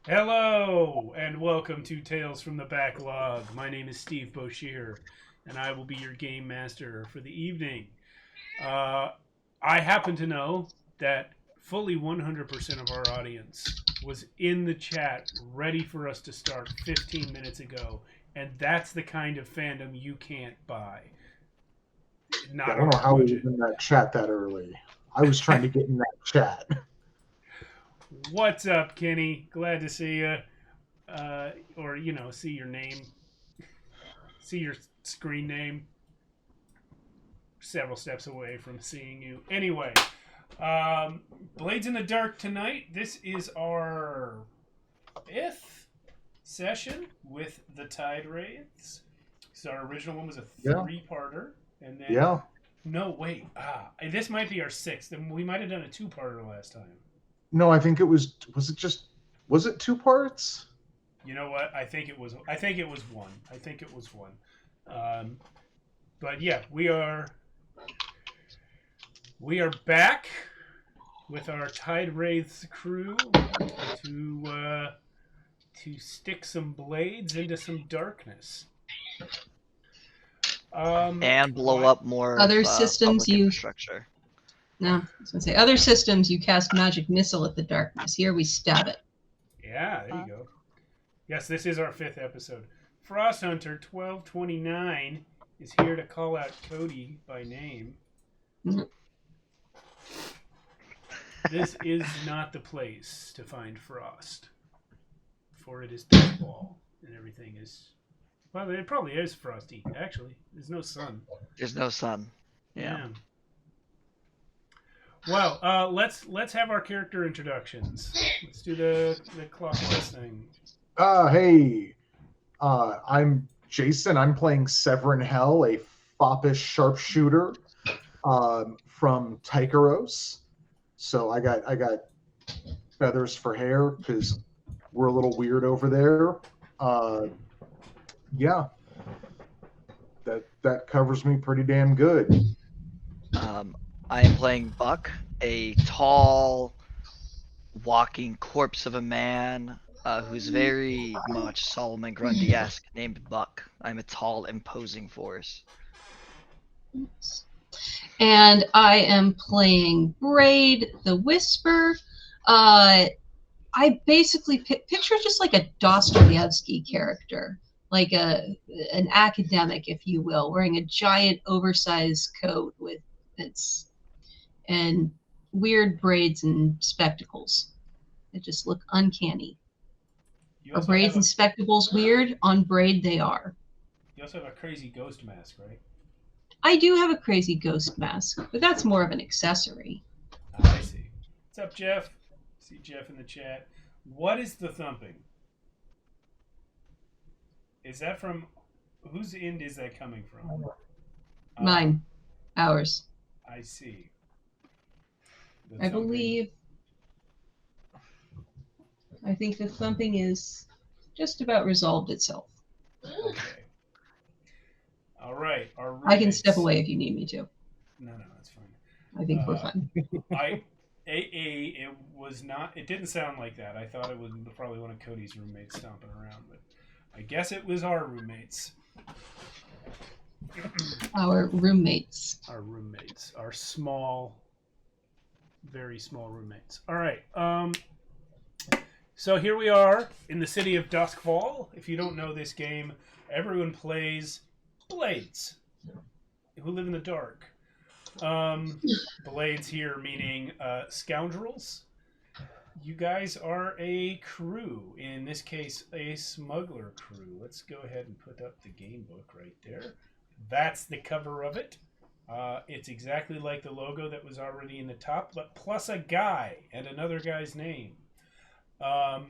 Hello, and welcome to Tales from the Backlog. My name is Steve Boshear, and I will be your game master for the evening. Uh, I happen to know that fully 100% of our audience was in the chat ready for us to start 15 minutes ago, and that's the kind of fandom you can't buy. I Not don't know our how we budget. was in that chat that early. I was trying to get in that chat. What's up, Kenny? Glad to see you. Or, see your name, see your screen name. Several steps away from seeing you. Anyway, Blades in the Dark tonight. This is our 5th session with the Tide Wraiths. So our original one was a three-parter, and then no, wait, this might be our 6th, and we might have done a 2-parter last time. No, I think it was. Was it 2 parts? You know what? I think it was one. I think it was one. But yeah, we are back with our Tide Wraiths crew to stick some blades into some darkness. And blow up more other systems infrastructure. No, I was going to say, other systems you cast magic missile at the darkness. Here we stab it. Yeah, there you go. Yes, this is our 5th episode. Frost Hunter 1229 is here to call out Cody by name. Mm-hmm. This is not the place to find Frost, for it is fall and everything is. Well, it probably is frosty. Actually, there's no sun. There's no sun. Yeah. Well, let's have our character introductions. Let's do the clockwise thing. Hey, I'm Jason. I'm playing Severin Hell, a foppish sharpshooter from Tykeros. So I got feathers for hair because we're a little weird over there. Yeah, that covers me pretty damn good. I am playing Buck, a tall, walking corpse of a man who's very much Solomon Grundy-esque, named Buck. I'm a tall, imposing force. And I am playing Braid, the Whisper. I basically picture just like a Dostoevsky character, like an academic, if you will, wearing a giant oversized coat with its and weird braids and spectacles that just look uncanny. Are braids and spectacles weird? On Braid they are. You also have a crazy ghost mask, right? I do have a crazy ghost mask, but that's more of an accessory. I see. What's up, Jeff? See Jeff in the chat. What is the thumping? Is that from... Whose end is that coming from? Mine. Ours. I see. I believe... I think the thumping is just about resolved itself. Okay. All right. I can step away if you need me to. No, that's fine. I think we're fine. It was not. It didn't sound like that. I thought it was probably one of Cody's roommates stomping around, but I guess it was our roommates. Our roommates. Our roommates. Our small, very small roommates. All right. So here we are in the city of Duskfall. If you don't know this game, everyone plays blades who live in the dark. Blades here meaning scoundrels. You guys are a crew. In this case, a smuggler crew. Let's go ahead and put up the game book right there. That's the cover of it. It's exactly like the logo that was already in the top, but plus a guy and another guy's name. Or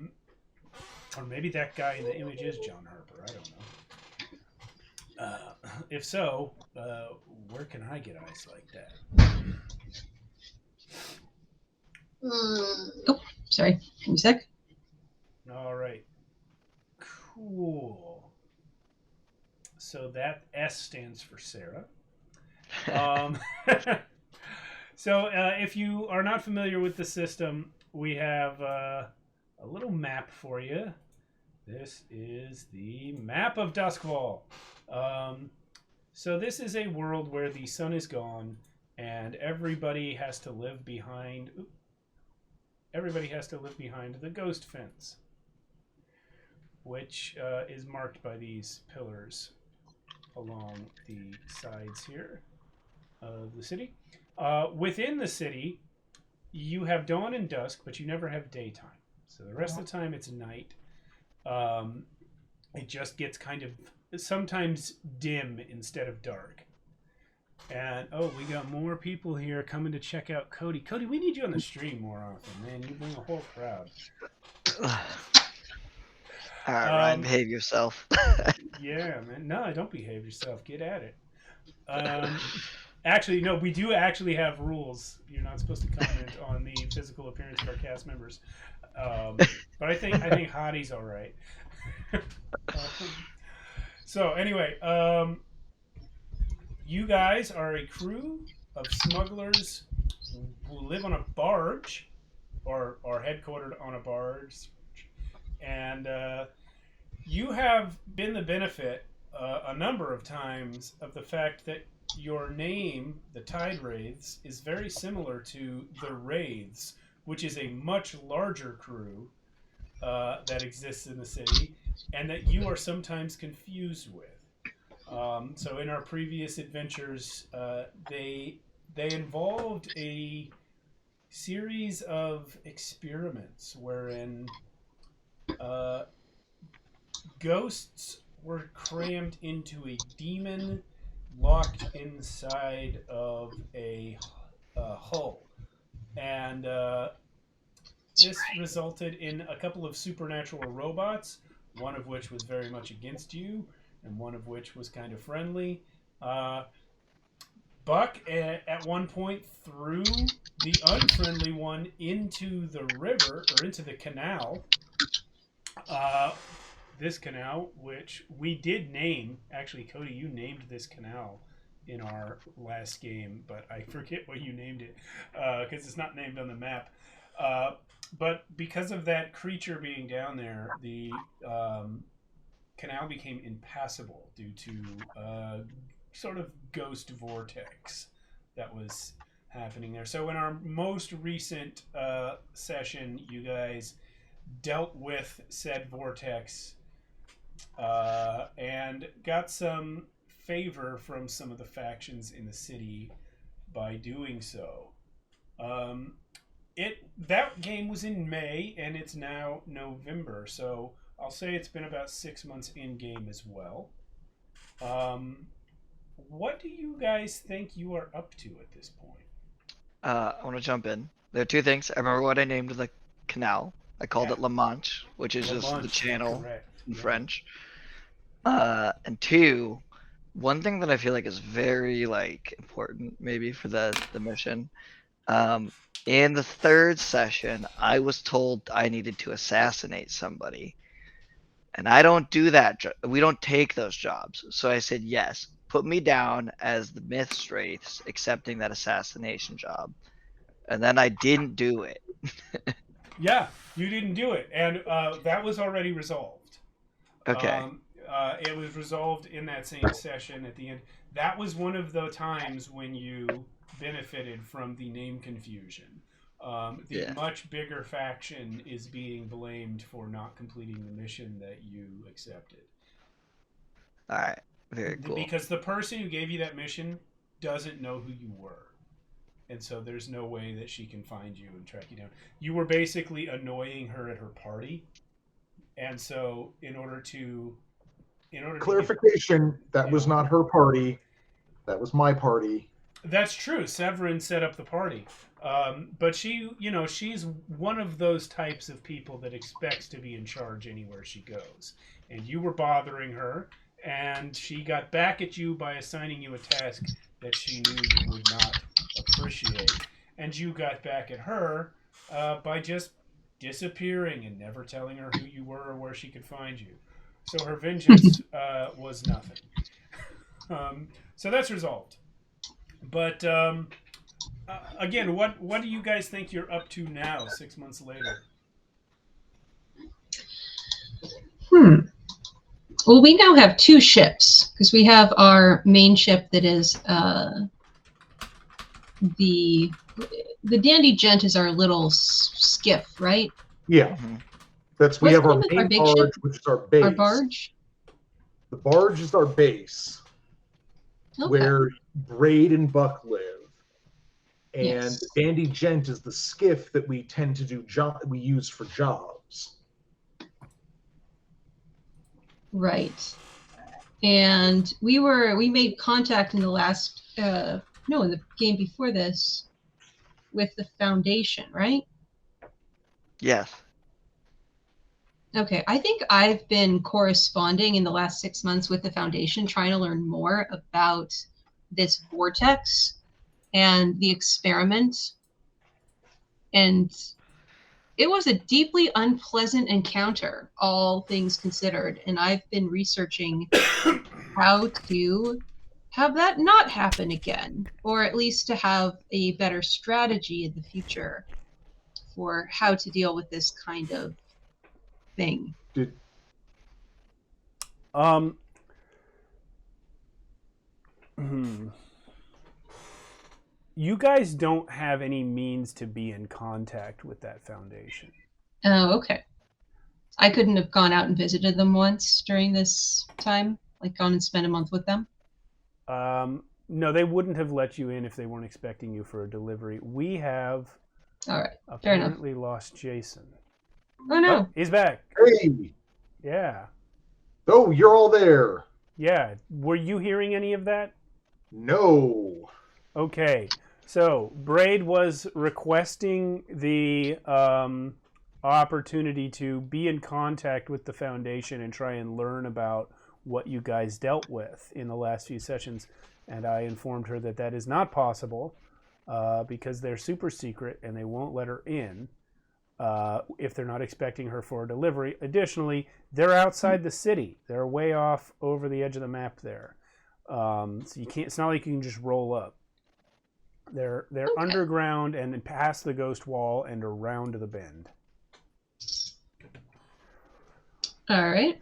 maybe that guy in the image is John Harper. I don't know. If so, where can I get eyes like that? Oh, sorry. Give me a sec. All right. Cool. So that S stands for Sarah. So if you are not familiar with the system, we have a little map for you. This is the map of Duskwall. So this is a world where the sun is gone, and everybody has to live behind. Everybody has to live behind the ghost fence, which is marked by these pillars along the sides here of the city. Within the city, you have dawn and dusk, but you never have daytime. So the rest of the time it's night. It just gets kind of sometimes dim instead of dark. And we got more people here coming to check out Cody. Cody, we need you on the stream more often, man. You bring a whole crowd. All right, Ryan, behave yourself. Yeah, man. No, don't behave yourself. Get at it. Actually, no, we do actually have rules. You're not supposed to comment on the physical appearance of our cast members. But I think Hottie's all right. So anyway, you guys are a crew of smugglers who live on a barge, or are headquartered on a barge, and you have been the benefit a number of times of the fact that your name, the Tide Wraiths, is very similar to the Wraiths, which is a much larger crew that exists in the city, and that you are sometimes confused with. So in our previous adventures, they involved a series of experiments wherein ghosts were crammed into a demon locked inside of a hull. And this resulted in a couple of supernatural robots, one of which was very much against you, and one of which was kind of friendly. Buck, at one point, threw the unfriendly one into the river, or into the canal. This canal, which we did name. Actually, Cody, you named this canal in our last game, but I forget what you named it, because it's not named on the map. But because of that creature being down there, the canal became impassable due to sort of ghost vortex that was happening there. So in our most recent session, you guys dealt with said vortex and got some favor from some of the factions in the city by doing so. That game was in May, and it's now November, so I'll say it's been about 6 months in game as well. What do you guys think you are up to at this point? I want to jump in. There are two things. I remember what I named the canal. I called it La Manche, which is just the channel in French. And two, one thing that I feel like is very important maybe for the mission. In the third session, I was told I needed to assassinate somebody. And I don't do that. We don't take those jobs. So I said, yes, put me down as the Myth Wraiths accepting that assassination job. And then I didn't do it. Yeah, you didn't do it. And that was already resolved. Okay. It was resolved in that same session at the end. That was one of the times when you benefited from the name confusion. The much bigger faction is being blamed for not completing the mission that you accepted. All right. Very cool. Because the person who gave you that mission doesn't know who you were. And so there's no way that she can find you and track you down. You were basically annoying her at her party. And so in order to clarification, that was not her party. That was my party. That's true. Severin set up the party. But she's one of those types of people that expects to be in charge anywhere she goes. And you were bothering her, and she got back at you by assigning you a task that she knew you would not appreciate. And you got back at her by just disappearing and never telling her who you were or where she could find you. So her vengeance was nothing. So that's resolved. But again, what do you guys think you're up to now, 6 months later? Well, we now have 2 ships because we have our main ship that is the Dandy Gent is our little skiff, right? Yeah, Mhm. we What's have the our name of our main big barge, ship? which is our base. Our barge. The barge is our base, Okay. where Braid and Buck live. And Yes. Dandy Gent is the skiff that we tend to do we use for jobs. Right. And we made contact in the last in the game before this with the Foundation, right? Yes. Okay, I think I've been corresponding in the last 6 months with the Foundation, trying to learn more about this vortex and the experiment. And it was a deeply unpleasant encounter, all things considered. And I've been researching how to have that not happen again, or at least to have a better strategy in the future for how to deal with this kind of thing. You guys don't have any means to be in contact with that Foundation. Oh, okay. I couldn't have gone out and visited them once during this time, like gone and spent a month with them. No, they wouldn't have let you in if they weren't expecting you for a delivery. We have All right, fair enough. apparently lost Jason. Oh no! Oh, he's back. Hey! Yeah. Oh, you're all there. Yeah. Were you hearing any of that? No. Okay. So Braid was requesting the opportunity to be in contact with the Foundation and try and learn about what you guys dealt with in the last few sessions, and I informed her that that is not possible because they're super secret and they won't let her in if they're not expecting her for a delivery. Additionally, they're outside the city. They're way off over the edge of the map there, so you can't. It's not like you can just roll up. They're Okay. underground and past the ghost wall and around the bend. All right.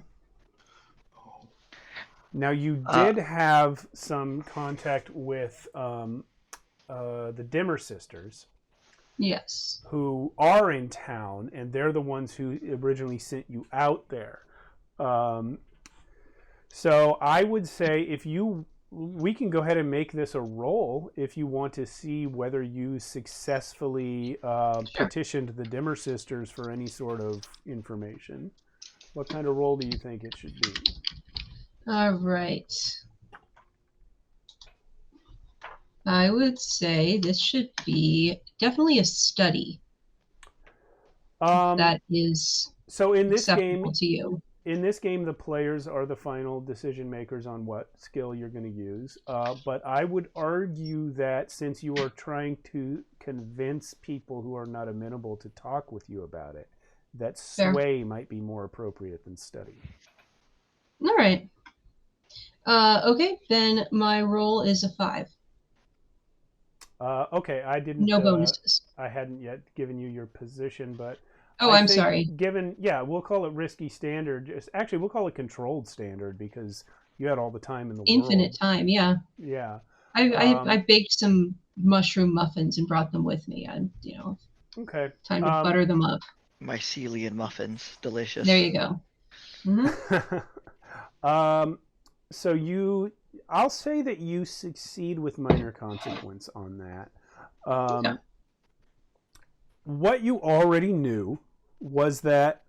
Now you did have some contact with the Dimmer sisters, Yes. who are in town, and they're the ones who originally sent you out there. So I would say we can go ahead and make this a roll if you want to see whether you successfully petitioned the Dimmer sisters for any sort of information. What kind of roll do you think it should be? All right. I would say this should be definitely a study. That is so in this acceptable game, to you. In this game, the players are the final decision makers on what skill you're going to use. But I would argue that since you are trying to convince people who are not amenable to talk with you about it, that sway might be more appropriate than study. All right. Okay, then my roll is a 5. Okay, I didn't. No bonuses. I hadn't yet given you your position, but Oh, I'm sorry. We'll call it risky standard. Actually, we'll call it controlled standard because you had all the time in the world. Infinite time, yeah. Yeah. I baked some mushroom muffins and brought them with me. Okay. Time to butter them up. Mycelium muffins, delicious. There you go. Mm-hmm. So I'll say that you succeed with minor consequence on that. Okay. What you already knew was that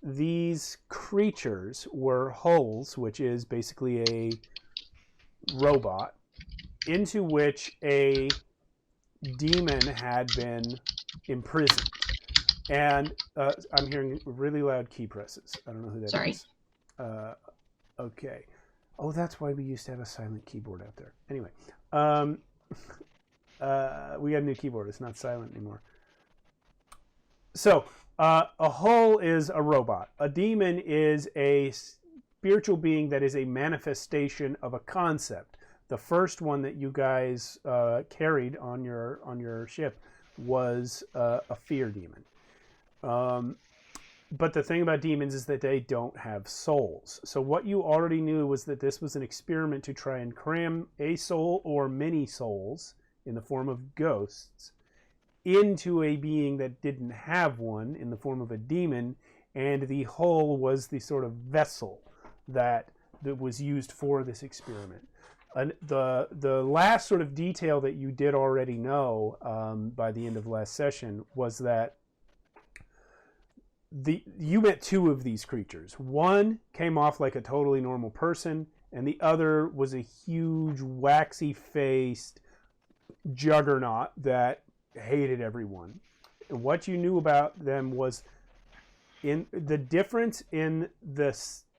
these creatures were hulls, which is basically a robot, into which a demon had been imprisoned. And I'm hearing really loud key presses. I don't know who that is. Okay. Oh, that's why we used to have a silent keyboard out there. Anyway. We got a new keyboard. It's not silent anymore. So, a hull is a robot. A demon is a spiritual being that is a manifestation of a concept. The first one that you guys carried on your ship was a fear demon. but the thing about demons is that they don't have souls. So what you already knew was that this was an experiment to try and cram a soul or many souls in the form of ghosts into a being that didn't have one in the form of a demon, and the hull was the sort of vessel that was used for this experiment. And the last sort of detail that you did already know by the end of last session was that you met two of these creatures. One came off like a totally normal person, and the other was a huge, waxy-faced juggernaut that hated everyone. And what you knew about them was in the difference in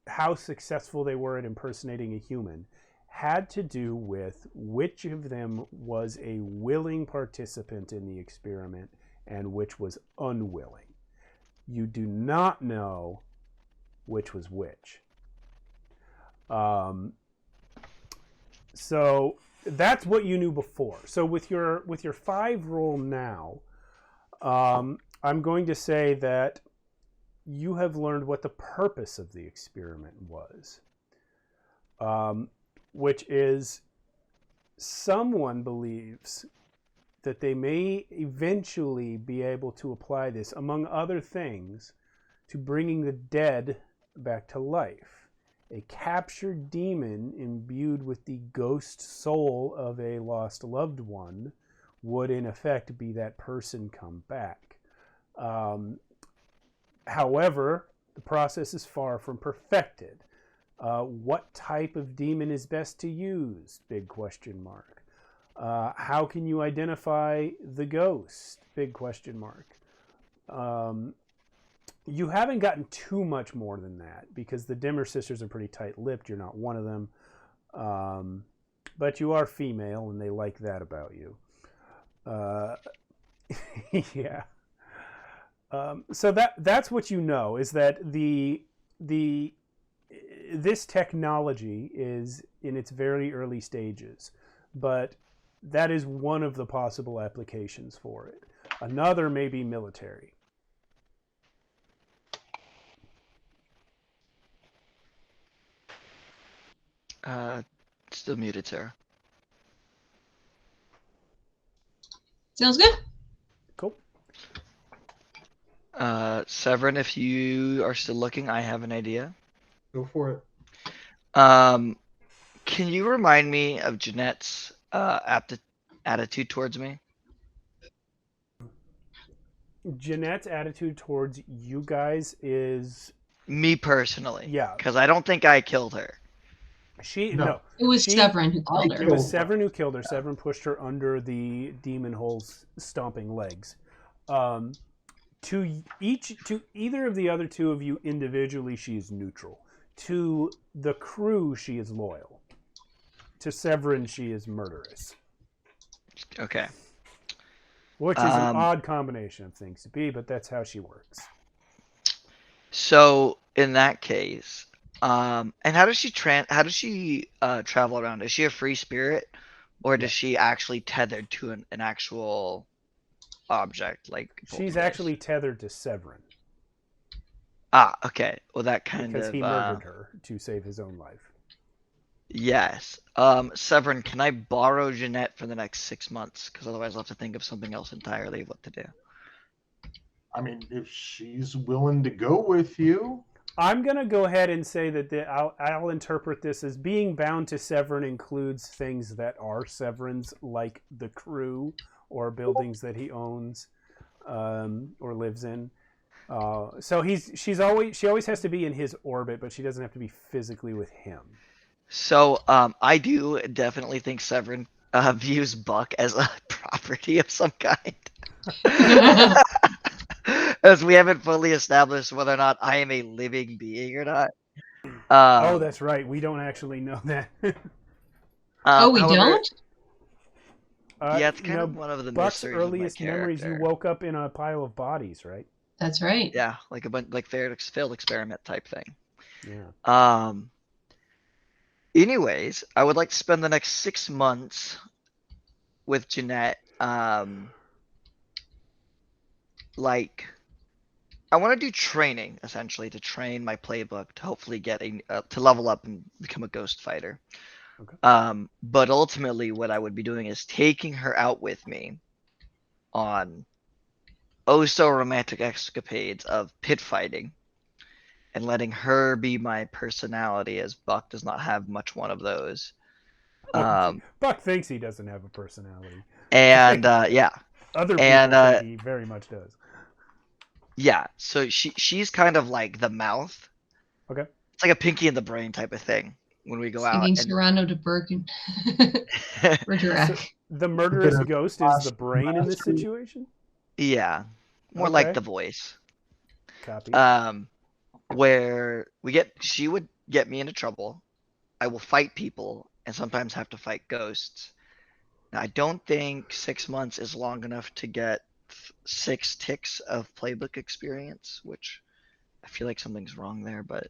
how successful they were at impersonating a human had to do with which of them was a willing participant in the experiment and which was unwilling. You do not know which was which. So that's what you knew before. So with your 5 roll now, I'm going to say that you have learned what the purpose of the experiment was, which is someone believes that they may eventually be able to apply this, among other things, to bringing the dead back to life. A captured demon imbued with the ghost soul of a lost loved one would in effect be that person come back. However, the process is far from perfected. What type of demon is best to use? Big question mark. How can you identify the ghost? Big question mark. You haven't gotten too much more than that because the Dimmer sisters are pretty tight-lipped. You're not one of them. But you are female, and they like that about you. Yeah. So that's what you know, is that this technology is in its very early stages, but that is one of the possible applications for it. Another may be military. Still muted, Sarah. Sounds good. Cool. Severin, if you are still looking, I have an idea. Go for it. Can you remind me of Jeanette's attitude towards me? Jeanette's attitude towards you guys is... Me personally. Yeah. Because I don't think I killed her. No. It was Severin who killed her. It was Severin who killed her. Severin pushed her under the demon hole's stomping legs. To either of the other two of you individually, she is neutral. To the crew, she is loyal. To Severin, she is murderous. Okay. Which is an odd combination of things to be, but that's how she works. So in that case, and how does she travel around? Is she a free spirit, or does she actually tethered to an actual object? Like she's actually tethered to Severin. Okay. Well, that kind because of he murdered her to save his own life. Yes. Severin, can I borrow Jeanette for the next 6 months? Because otherwise I'll have to think of something else entirely of what to do. I mean, if she's willing to go with you. I'm going to go ahead and say that I'll interpret this as being bound to Severin includes things that are Severin's, like the crew or buildings that he owns or lives in. So she always has to be in his orbit, but she doesn't have to be physically with him. So I do definitely think Severin views Buck as a property of some kind. As we haven't fully established whether or not I am a living being or not. Oh, that's right. We don't actually know that. We however, don't? Yeah, it's kind of one of the Buck's mysteries earliest of my memories, you character. woke up in a pile of bodies, right? That's right. Yeah, like a bunch, like failed experiment type thing. Yeah. Anyways, I would like to spend the next 6 months with Jeanette, like I want to do training essentially to train my playbook to hopefully get to level up and become a ghost fighter. Okay. But ultimately, what I would be doing is taking her out with me on oh so romantic escapades of pit fighting, and letting her be my personality, as Buck does not have much one of those. Buck thinks he doesn't have a personality. And yeah, Other people and think he very much does. yeah, so she's kind of like the mouth. Okay. It's like a Pinky in the Brain type of thing when we go out. Singing And Serrano to Bergen. Bergerac. So the murderous ghost is the brain in this situation? yeah, more Okay. like the voice. Copy. Where she would get me into trouble. I will fight people and sometimes have to fight ghosts. Now, I don't think 6 months is long enough to get 6 ticks of playbook experience, which I feel like something's wrong there, but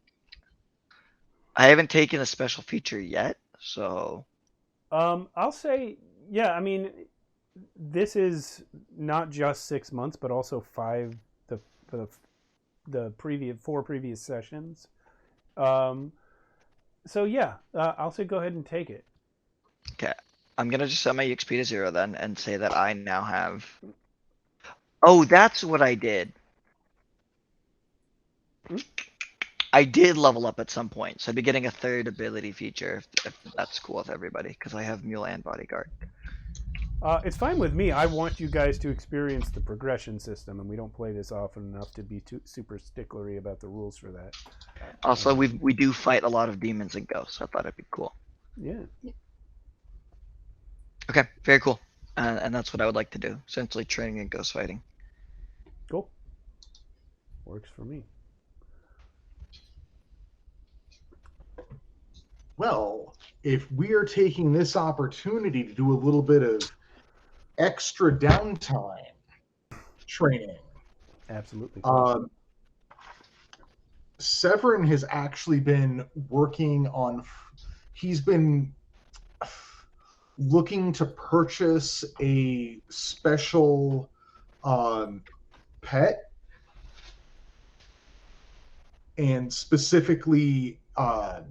I haven't taken a special feature yet, so. I'll say, yeah, I mean, this is not just 6 months, but also 5 for the previous 4 previous sessions. So yeah, I'll say go ahead and take it. Okay, I'm gonna just set my EXP to 0 then and say that I now have. Oh, that's what I did. I did level up at some point, so I'd be getting a 3rd ability feature if that's cool with everybody, because I have Mule and Bodyguard. It's fine with me. I want you guys to experience the progression system, and we don't play this often enough to be super sticklery about the rules for that. Also, we do fight a lot of demons and ghosts, so I thought it'd be cool. Yeah. Okay, very cool. And that's what I would like to do, essentially training and ghost fighting. Cool. Works for me. Well, if we are taking this opportunity to do a little bit of extra downtime training, Absolutely. Severin has actually been working on. He's been looking to purchase a special pet, and specifically. I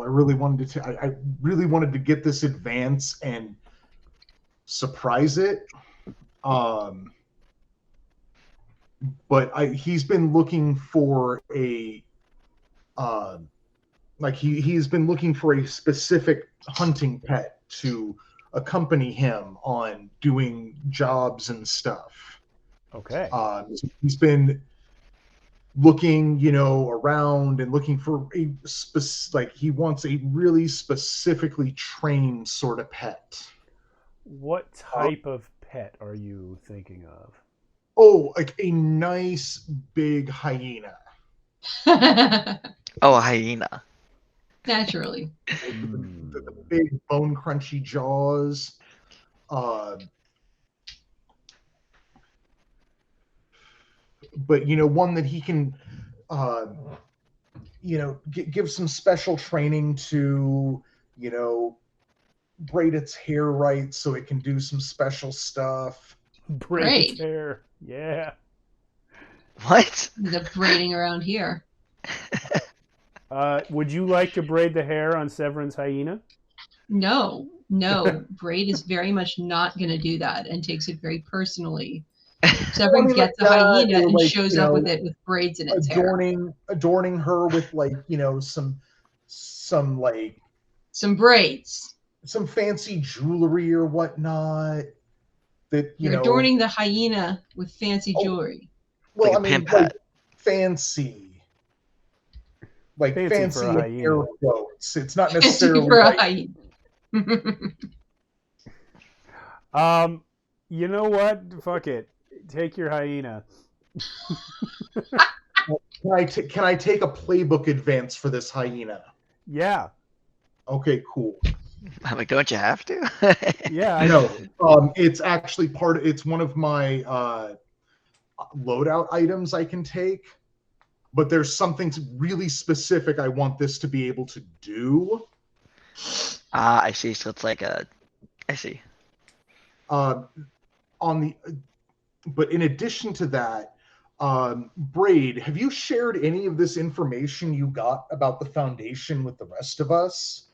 really wanted to get this advance and surprise it. But he's been looking for a he's been looking for a specific hunting pet to accompany him on doing jobs and stuff. Okay. He's been looking, around and looking for he wants a really specifically trained sort of pet. What type of pet are you thinking of? Oh, like a nice big hyena. Oh, a hyena. Naturally. The big bone crunchy jaws. But one that he can give some special training to, braid its hair right so it can do some special stuff. Braid its hair. Yeah. What? The braiding around here. Would you like to braid the hair on Severin's hyena? No. Braid is very much not going to do that and takes it very personally. Severin gets a hyena and shows up with it with braids in its hair. Adorning her with some braids, some fancy jewelry or whatnot. That you're adorning the hyena with fancy jewelry. Well, fancy. Like fancy air quotes. It's not necessarily for a hyena. You know what? Fuck it. Take your hyena. Can I take a playbook advance for this hyena? Yeah. Okay, cool. I'm like, don't you have to? Yeah. I know. It's actually it's one of my loadout items I can take, but there's something really specific I want this to be able to do. I see. So it's like I see. but in addition to that, Braid, have you shared any of this information you got about the Foundation with the rest of us?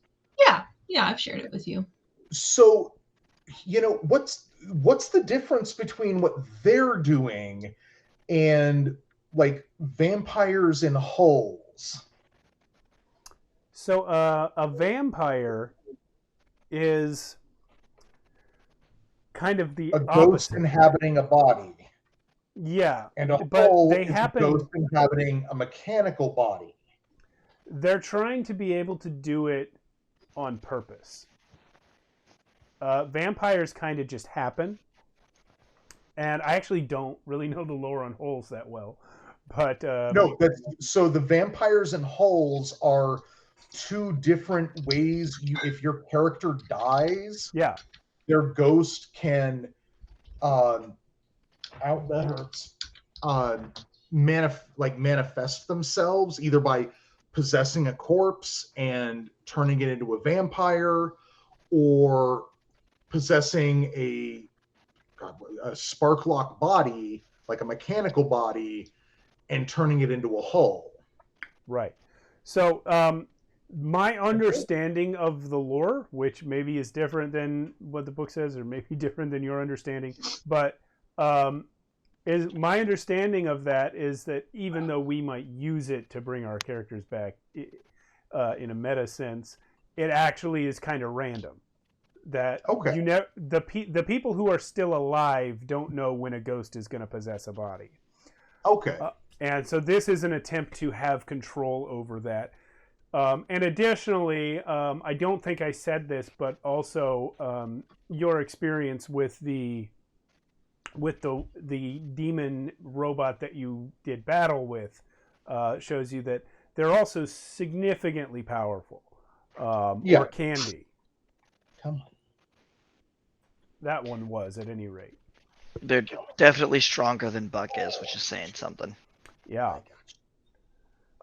Yeah, I've shared it with you. So, what's the difference between what they're doing and like vampires in hulls? So a vampire is kind of the A ghost opposite. inhabiting a body. Yeah, And a but hull they is happen. a ghost inhabiting a mechanical body. They're trying to be able to do it on purpose. Vampires kind of just happen, and I actually don't really know the lore on hulls that well, but No, so the vampires and hulls are two different ways. If your character dies, yeah, their ghost can out that hurts. Manifest themselves either by possessing a corpse and turning it into a vampire, or possessing a sparklock body, like a mechanical body, and turning it into a hull. right. So my understanding of the lore, which maybe is different than what the book says, or maybe different than your understanding, but is my understanding of that is that even though we might use it to bring our characters back in a meta sense, it actually is kind of random. That the people who are still alive don't know when a ghost is going to possess a body. Okay. And so this is an attempt to have control over that. And additionally, I don't think I said this, but also your experience with the demon robot that you did battle with shows you that they're also significantly powerful, or can be. Come on. That one was, at any rate. They're definitely stronger than Buck is, which is saying something. Yeah.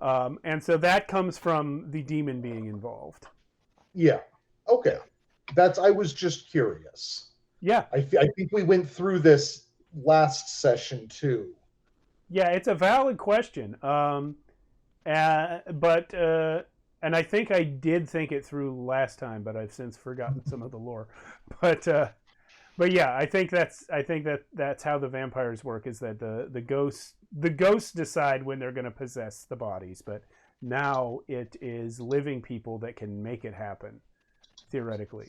And so that comes from the demon being involved. Yeah. Okay. I was just curious. Yeah. I think we went through this last session too. Yeah, it's a valid question. And I think I did think it through last time, but I've since forgotten some of the lore. But yeah, I think that's how the vampires work, is that the ghosts decide when they're going to possess the bodies, but now it is living people that can make it happen, theoretically.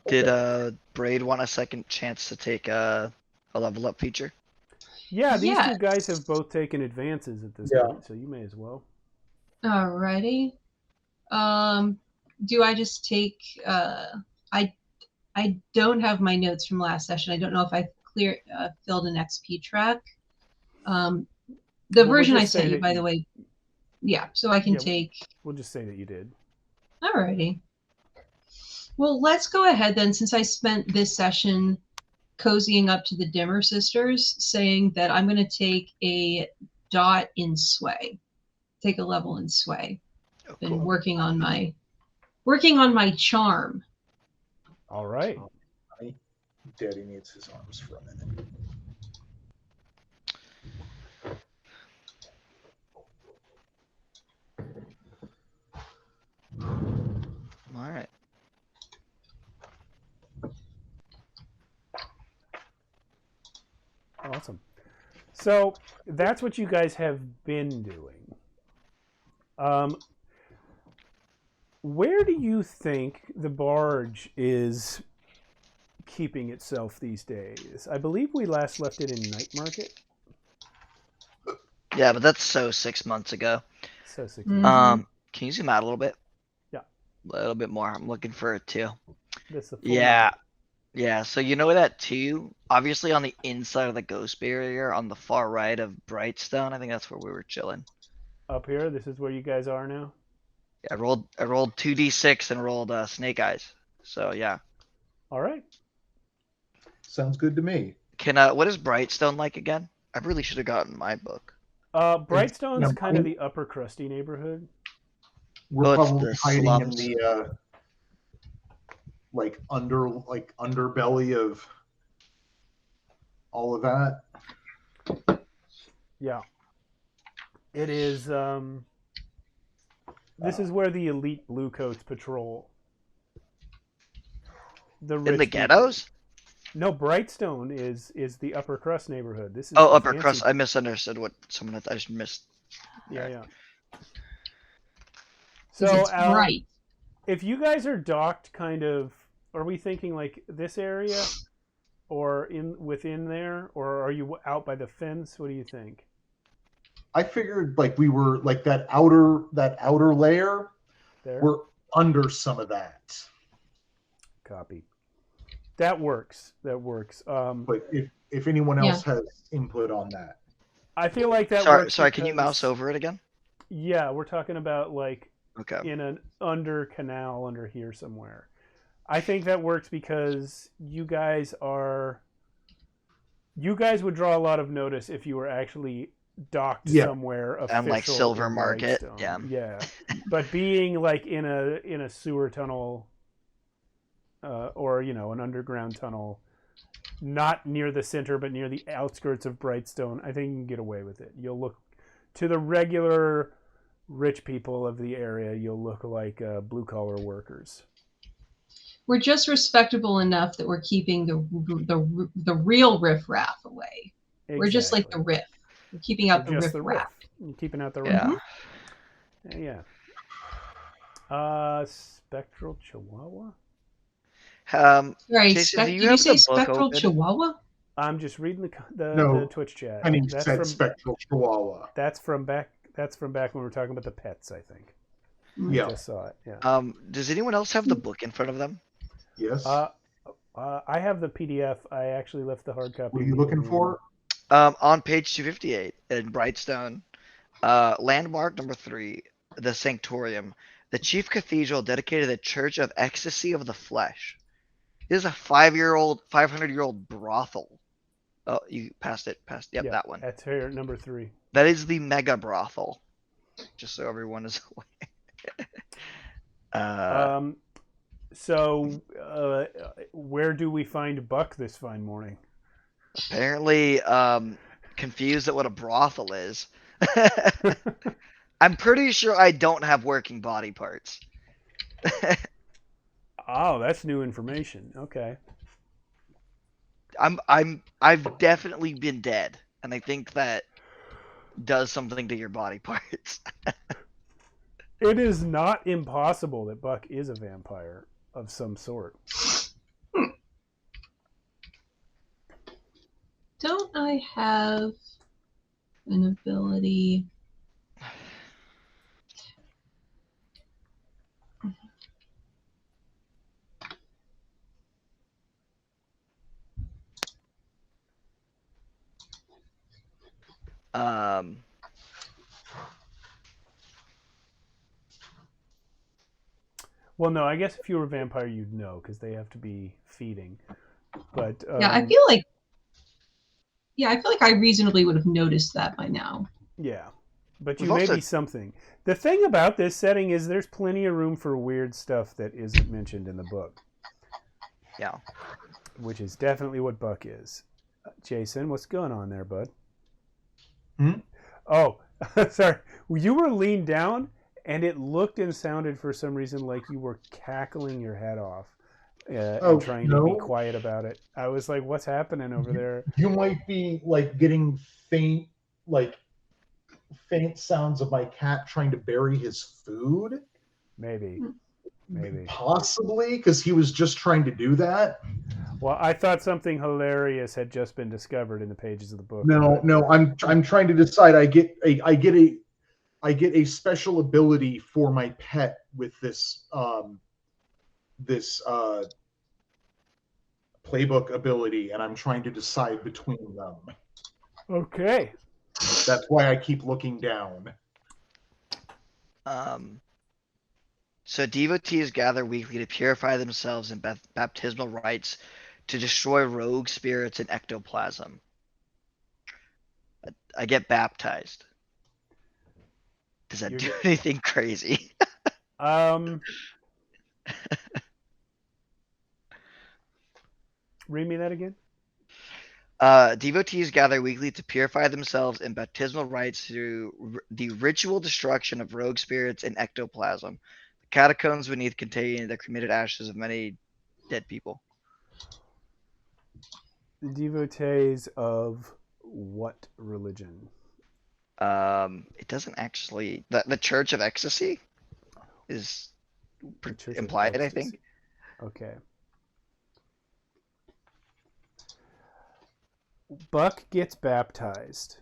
Did Braid want a second chance to take a level up feature? Yeah, these two guys have both taken advances at this point, so you may as well. Alrighty. Do I just take I don't have my notes from last session. I don't know if I filled an XP track. The version I sent you, by the way. Yeah, so I can take. We'll just say that you did. Alrighty. Well, let's go ahead then, since I spent this session cozying up to the Dimmer sisters, saying that I'm going to take a dot in sway, take a level in sway. Oh, Been cool. working on my charm. All right. Daddy needs his arms for a minute. All right. Awesome. So that's what you guys have been doing. Where do you think the barge is keeping itself these days? I believe we last left it in Night Market. Yeah, but that's 6 months ago. So 6 Mhm. months. Can you zoom out a little bit? Yeah. A little bit more. I'm looking for it too. That's the full Yeah. map. Yeah, so you know that too? Obviously on the inside of the ghost barrier on the far right of Brightstone, I think that's where we were chilling. Up here, this is where you guys are now? Yeah, I rolled 2d6 and rolled Snake Eyes. So yeah. All right. Sounds good to me. What is Brightstone like again? I really should have gotten my book. Brightstone's kind of the upper crusty neighborhood. We're it's probably the hiding slums. in the underbelly of all of that. Yeah. It is. This is where the elite bluecoats patrol. The In rich the people. ghettos? No, Brightstone is the upper crust neighborhood. This is Oh, the upper fancy- crust. I misunderstood what someone had. I just missed. Yeah, yeah. 'Cause So, it's Al, bright. if you guys are docked, kind of, are we thinking like this area, or within there, or are you out by the fence? What do you think? I figured like we were like that outer layer. There. We're under some of that. Copy. That works. That works. But if anyone else has input on that, I feel like that Sorry, works. sorry. Can you because- mouse over it again? Yeah, we're talking about like Okay. in an under canal under here somewhere. I think that works because you guys would draw a lot of notice if you were actually docked somewhere official And like Silver in Market, Brightstone. Yeah. But being like in a sewer tunnel, or an underground tunnel, not near the center but near the outskirts of Brightstone, I think you can get away with it. You'll look to the regular rich people of the area. You'll look like blue collar workers. We're just respectable enough that we're keeping the real riffraff away. Exactly. We're just like the riff. We're keeping out the Just riffraff. You're keeping out the Yeah. riff. Spectral Chihuahua. Sorry, Jason, do did you you have say the book spectral open? chihuahua? I'm just reading the No, Twitch chat. I mean, That's said from spectral chihuahua. That's from back when we were talking about the pets. I think. Yeah. I just saw it. Yeah. Does anyone else have the book in front of them? Yes. I have the PDF. I actually left the hard copy. What are you looking for? On page 258 in Brightstone, landmark number 3, the Sanctorium, the chief cathedral dedicated to the Church of Ecstasy of the Flesh. This is a 500-year-old brothel. Oh, you passed it. Yep, Yeah, that one. That's here, number 3. That is the mega brothel. Just so everyone is aware. So, where do we find Buck this fine morning? Apparently, confused at what a brothel is. I'm pretty sure I don't have working body parts. Oh, that's new information. Okay. I've definitely been dead, and I think that does something to your body parts. It is not impossible that Buck is a vampire of some sort. Don't I have an ability? Well, no, I guess if you were a vampire, you'd know because they have to be feeding. But Yeah, I feel like I reasonably would have noticed that by now. Yeah, but you We've may also- be something. The thing about this setting is there's plenty of room for weird stuff that isn't mentioned in the book. Yeah. Which is definitely what Buck is. Jason, what's going on there, bud? Oh, sorry. You were leaned down, and it looked and sounded for some reason like you were cackling your head off and trying to be quiet about it. I was like, what's happening over there? You might be like getting faint sounds of my cat trying to bury his food. Maybe. Possibly, because he was just trying to do that. Well, I thought something hilarious had just been discovered in the pages of the book. No, I'm trying to decide. I get a special ability for my pet with this playbook ability, and I'm trying to decide between them. Okay. That's why I keep looking down. So devotees gather weekly to purify themselves in baptismal rites to destroy rogue spirits and ectoplasm. I get baptized. Does that do anything crazy? read me that again? Devotees gather weekly to purify themselves in baptismal rites through the ritual destruction of rogue spirits and ectoplasm. The catacombs beneath contain the cremated ashes of many dead people. Devotees of what religion? It doesn't actually. The Church of Ecstasy is The Church of implied, I Ecstasy. think. Okay. Buck gets baptized.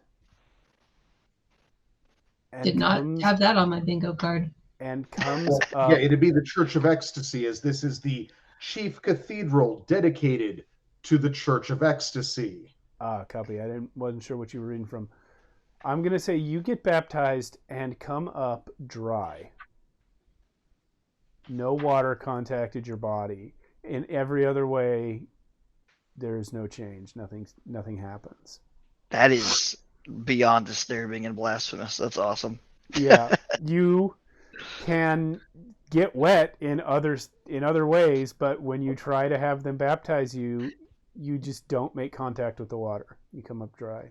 And Did not comes, have that on my bingo card. and comes Well, up. yeah, it'd be the Church of Ecstasy, as this is the chief cathedral dedicated to the Church of Ecstasy. Copy. Wasn't sure what you were reading from. I'm gonna say you get baptized and come up dry. No water contacted your body. In every other way, there's no change. Nothing happens. That is beyond disturbing and blasphemous. That's awesome. Yeah, you can get wet in other ways, but when you try to have them baptize you, you just don't make contact with the water. You come up dry.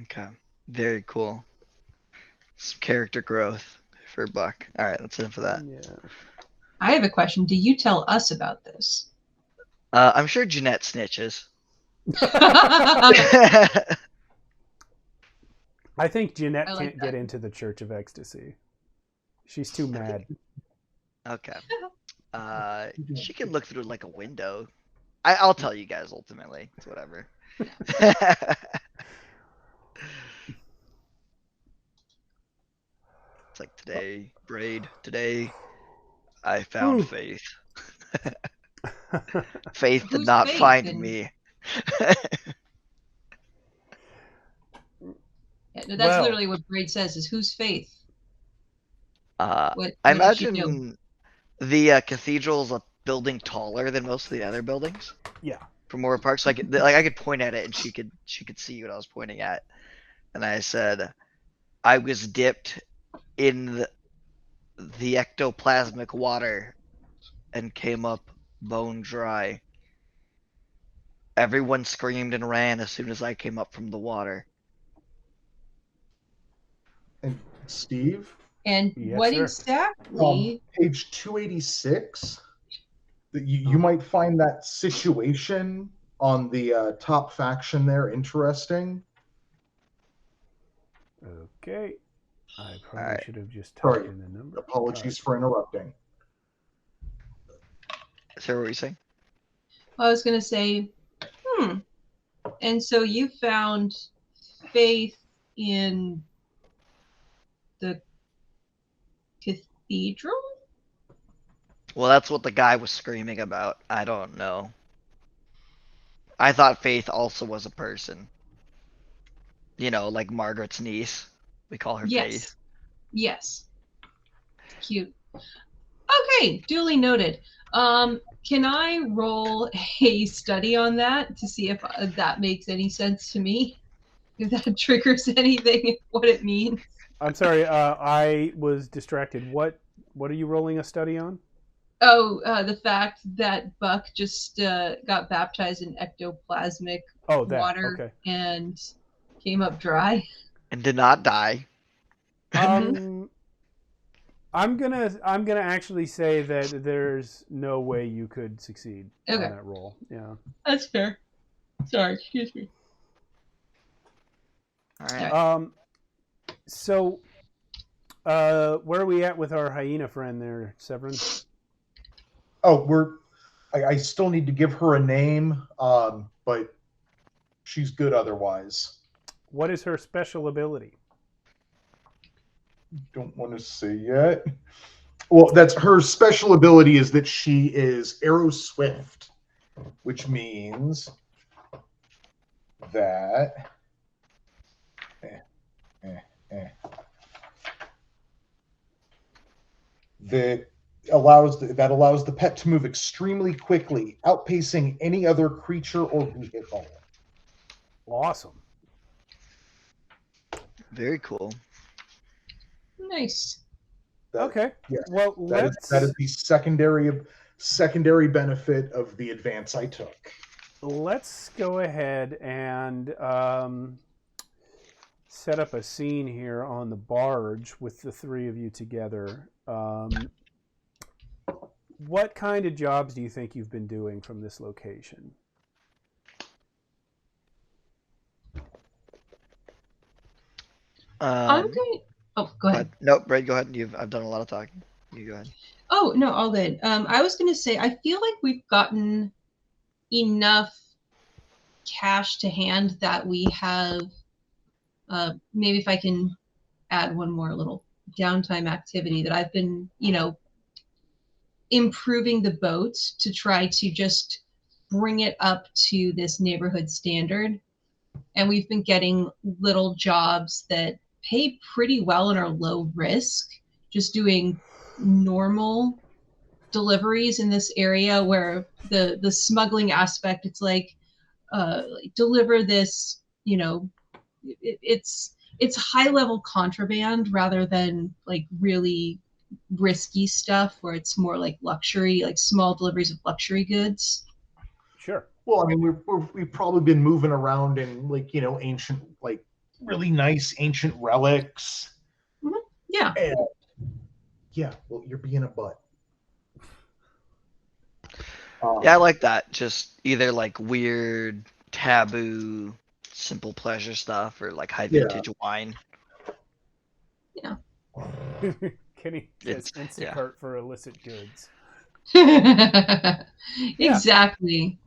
Okay. Very cool. Some character growth for Buck. All right, that's it for that. Yeah. I have a question. Do you tell us about this? I'm sure Jeanette snitches. I think Jeanette I like can't get that. into the Church of Ecstasy. She's too mad. Okay. She can look through like a window. I'll tell you guys ultimately. It's whatever. It's like today, Braid. Today, I found Ooh. Faith. Faith did Who's not Faith find then? me. Yeah, no, that's Well. literally what Braid says is who's Faith? What I does she do? imagine the cathedral's a building taller than most of the other buildings. Yeah. From Moore Park, so I could point at it and she could see what I was pointing at, and I said, I was dipped in the ectoplasmic water and came up bone dry. Everyone screamed and ran as soon as I came up from the water. And Steve, And Yes, what sir. exactly? page 286, you might find that situation on the top faction there interesting. Okay. I probably Alright. should have just Sorry. typed in the number. Apologies for interrupting. So what were you saying? I was going to say, And so you found Faith in the cathedral? Well, that's what the guy was screaming about. I don't know. I thought Faith also was a person. You know, like Margaret's niece. We call her Yes. Faith. Yes. Cute. Okay, duly noted. Can I roll a study on that to see if that makes any sense to me? If that triggers anything, what it means? I'm sorry, I was distracted. What are you rolling a study on? Oh, the fact that Buck just got baptized in ectoplasmic water Okay. and came up dry. And did not die. I'm gonna actually say that there's no way you could succeed on that roll. Yeah. That's fair. Sorry, excuse me. All right. So, where are we at with our hyena friend there, Severin? Oh, I still need to give her a name, but she's good otherwise. What is her special ability? Don't want to say yet. Well, that's her special ability is that she is arrow swift, which means that that allows the pet to move extremely quickly, outpacing any other creature or vehicle. Awesome. Very cool. Nice. Okay. Yeah, Well, that is the secondary benefit of the advance I took. let's go ahead and set up a scene here on the barge with the three of you together. What kind of jobs do you think you've been doing from this location? I'm going. Oh, go ahead. No, Brad, go ahead. I've done a lot of talking. You go ahead. Oh no, all good. I was going to say I feel like we've gotten enough cash to hand that we have. Maybe if I can add one more little downtime activity that I've been, improving the boat to try to just bring it up to this neighborhood standard. And we've been getting little jobs that pay pretty well and are low risk, just doing normal deliveries in this area where the smuggling aspect, it's like deliver this, it's high level contraband rather than like really risky stuff where it's more like luxury, like small deliveries of luxury goods. Sure. Well, I mean, we've probably been moving around in ancient, really nice ancient relics. Mm-hmm. Yeah. And, yeah. Well, you're being a butt. Yeah, I like that. Just either like weird, taboo, simple pleasure stuff, or like high vintage wine. Yeah. Kenny says Instacart for illicit goods. Exactly.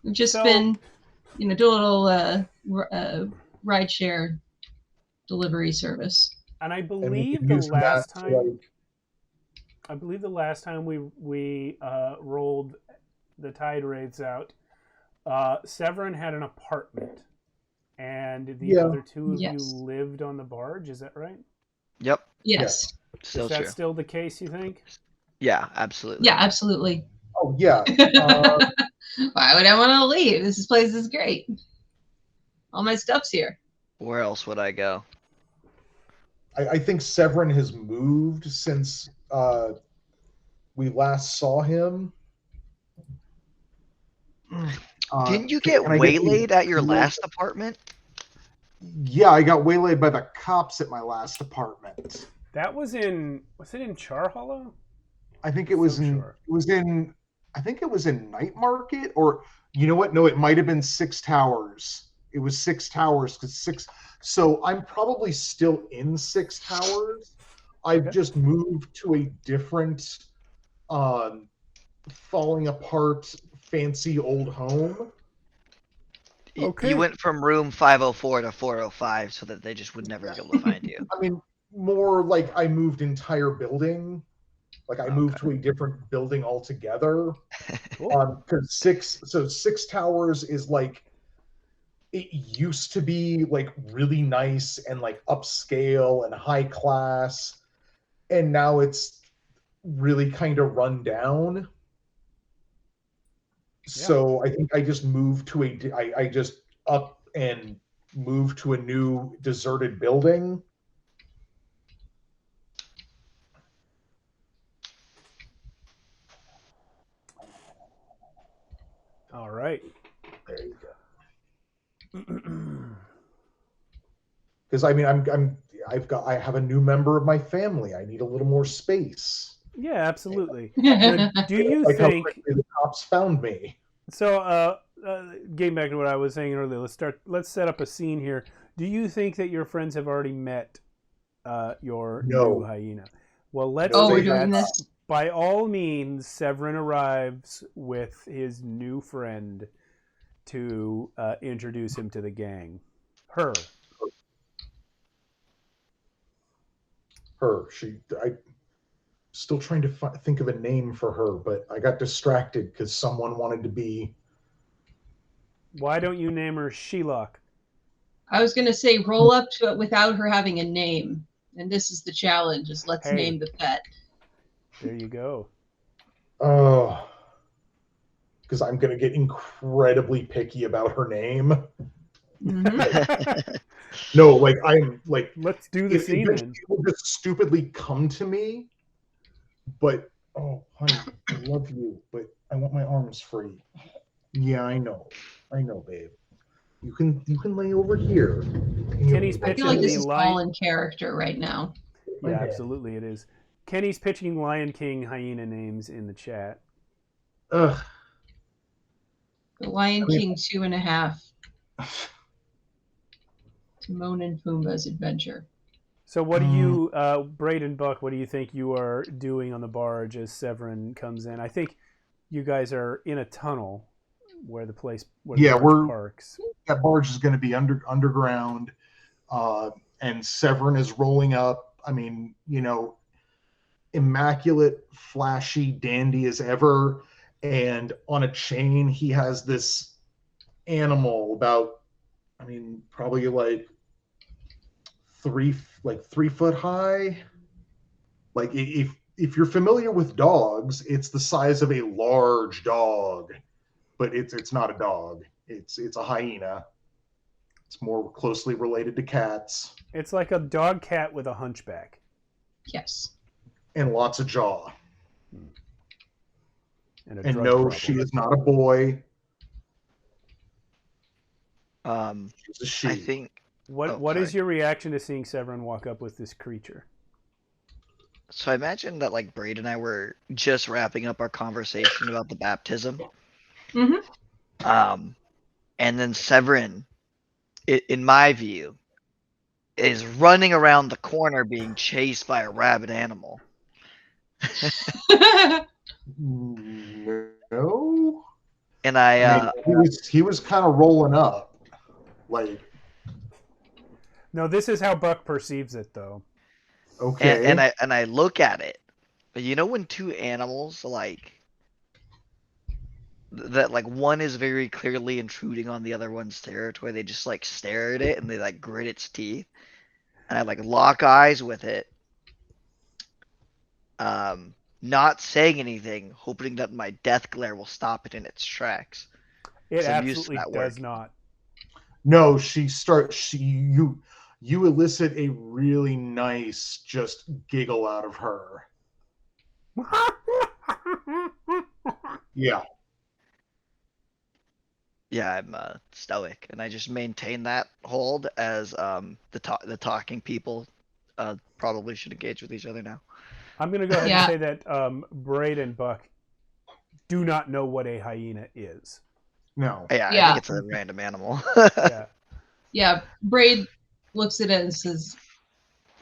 We've just been, do a little rideshare delivery service. And I believe the last time we rolled the tide raids out, Severin had an apartment, and the other two of you lived on the barge. Is that right? Yep. Yes. Still Is that true. still the case, you think? Yeah, absolutely. Yeah, absolutely. Oh yeah. Why would I want to leave? This place is great. All my stuff's here. Where else would I go? I think Severin has moved since we last saw him. Didn't you get waylaid at your last apartment? Yeah, I got waylaid by the cops at my last apartment. That was it in Char Hollow? I think it was I think it was in Night Market, or you know what? No, it might have been Six Towers. It was Six Towers so I'm probably still in Six Towers. I've just moved to a different falling apart fancy old home. Okay. You went from room 504 to 405 so that they just would never be able to find you. I mean, more like I moved entire building. Like I moved to a different building altogether. Because Six Towers is like, it used to be like really nice and like upscale and high class, and now it's really kind of run down. So I think I just moved to I just up and moved to a new deserted building. All right. There you go. Because I mean, I have a new member of my family. I need a little more space. Yeah, absolutely. Do you think how quickly the cops found me? So, getting back to what I was saying earlier, let's set up a scene here. Do you think that your friends have already met your new hyena? Well, let's we're doing this. By all means, Severin arrives with his new friend to introduce him to the gang. Her. I'm still trying to think of a name for her, but I got distracted because someone wanted to be. Why don't you name her Shelock? I was going to say roll up to it without her having a name. And this is the challenge, is let's name the pet. There you go. Oh, because I'm going to get incredibly picky about her name. Mm-hmm. No, like I'm like. Let's do the scene then. It will just stupidly come to me, but honey, I love you, but I want my arms free. Yeah, I know. I know, babe. You can lay over here. Kenny's I pitching feel like this the is lion. all in character right now. My Yeah, bad. absolutely it is. Kenny's pitching Lion King hyena names in the chat. Ugh. The Lion I mean- King 2.5. Timon and Pumbaa's Adventure. So what do you, Braid and Buck, what do you think you are doing on the barge as Severin comes in? I think you guys are in a tunnel where the barge parks. That barge is going to be underground, and Severin is rolling up. I mean, immaculate, flashy, dandy as ever, and on a chain he has this animal about, probably like 3 foot high. Like if you're familiar with dogs, it's the size of a large dog, but it's not a dog. It's a hyena. It's more closely related to cats. It's like a dog cat with a hunchback. Yes. And lots of jaw. And no, problem. She is not a boy. She's a she. I think. What is your reaction to seeing Severin walk up with this creature? So I imagine that like Braid and I were just wrapping up our conversation about the baptism. Mm-hmm. And then Severin, in my view, is running around the corner being chased by a rabid animal. No. And he was kind of rolling up, like. No, this is how Buck perceives it, though. Okay. And I look at it, but when two animals that one is very clearly intruding on the other one's territory, they just stare at it and they grit its teeth, and I lock eyes with it, not saying anything, hoping that my death glare will stop it in its tracks. It absolutely does not. No, you elicit a really nice just giggle out of her. Yeah. Yeah, I'm stoic, and I just maintain that hold as the talking people probably should engage with each other now. I'm going to go ahead and say that Braid and Buck do not know what a hyena is. No. Yeah, I think it's a random animal. Yeah, Braid looks at it and says,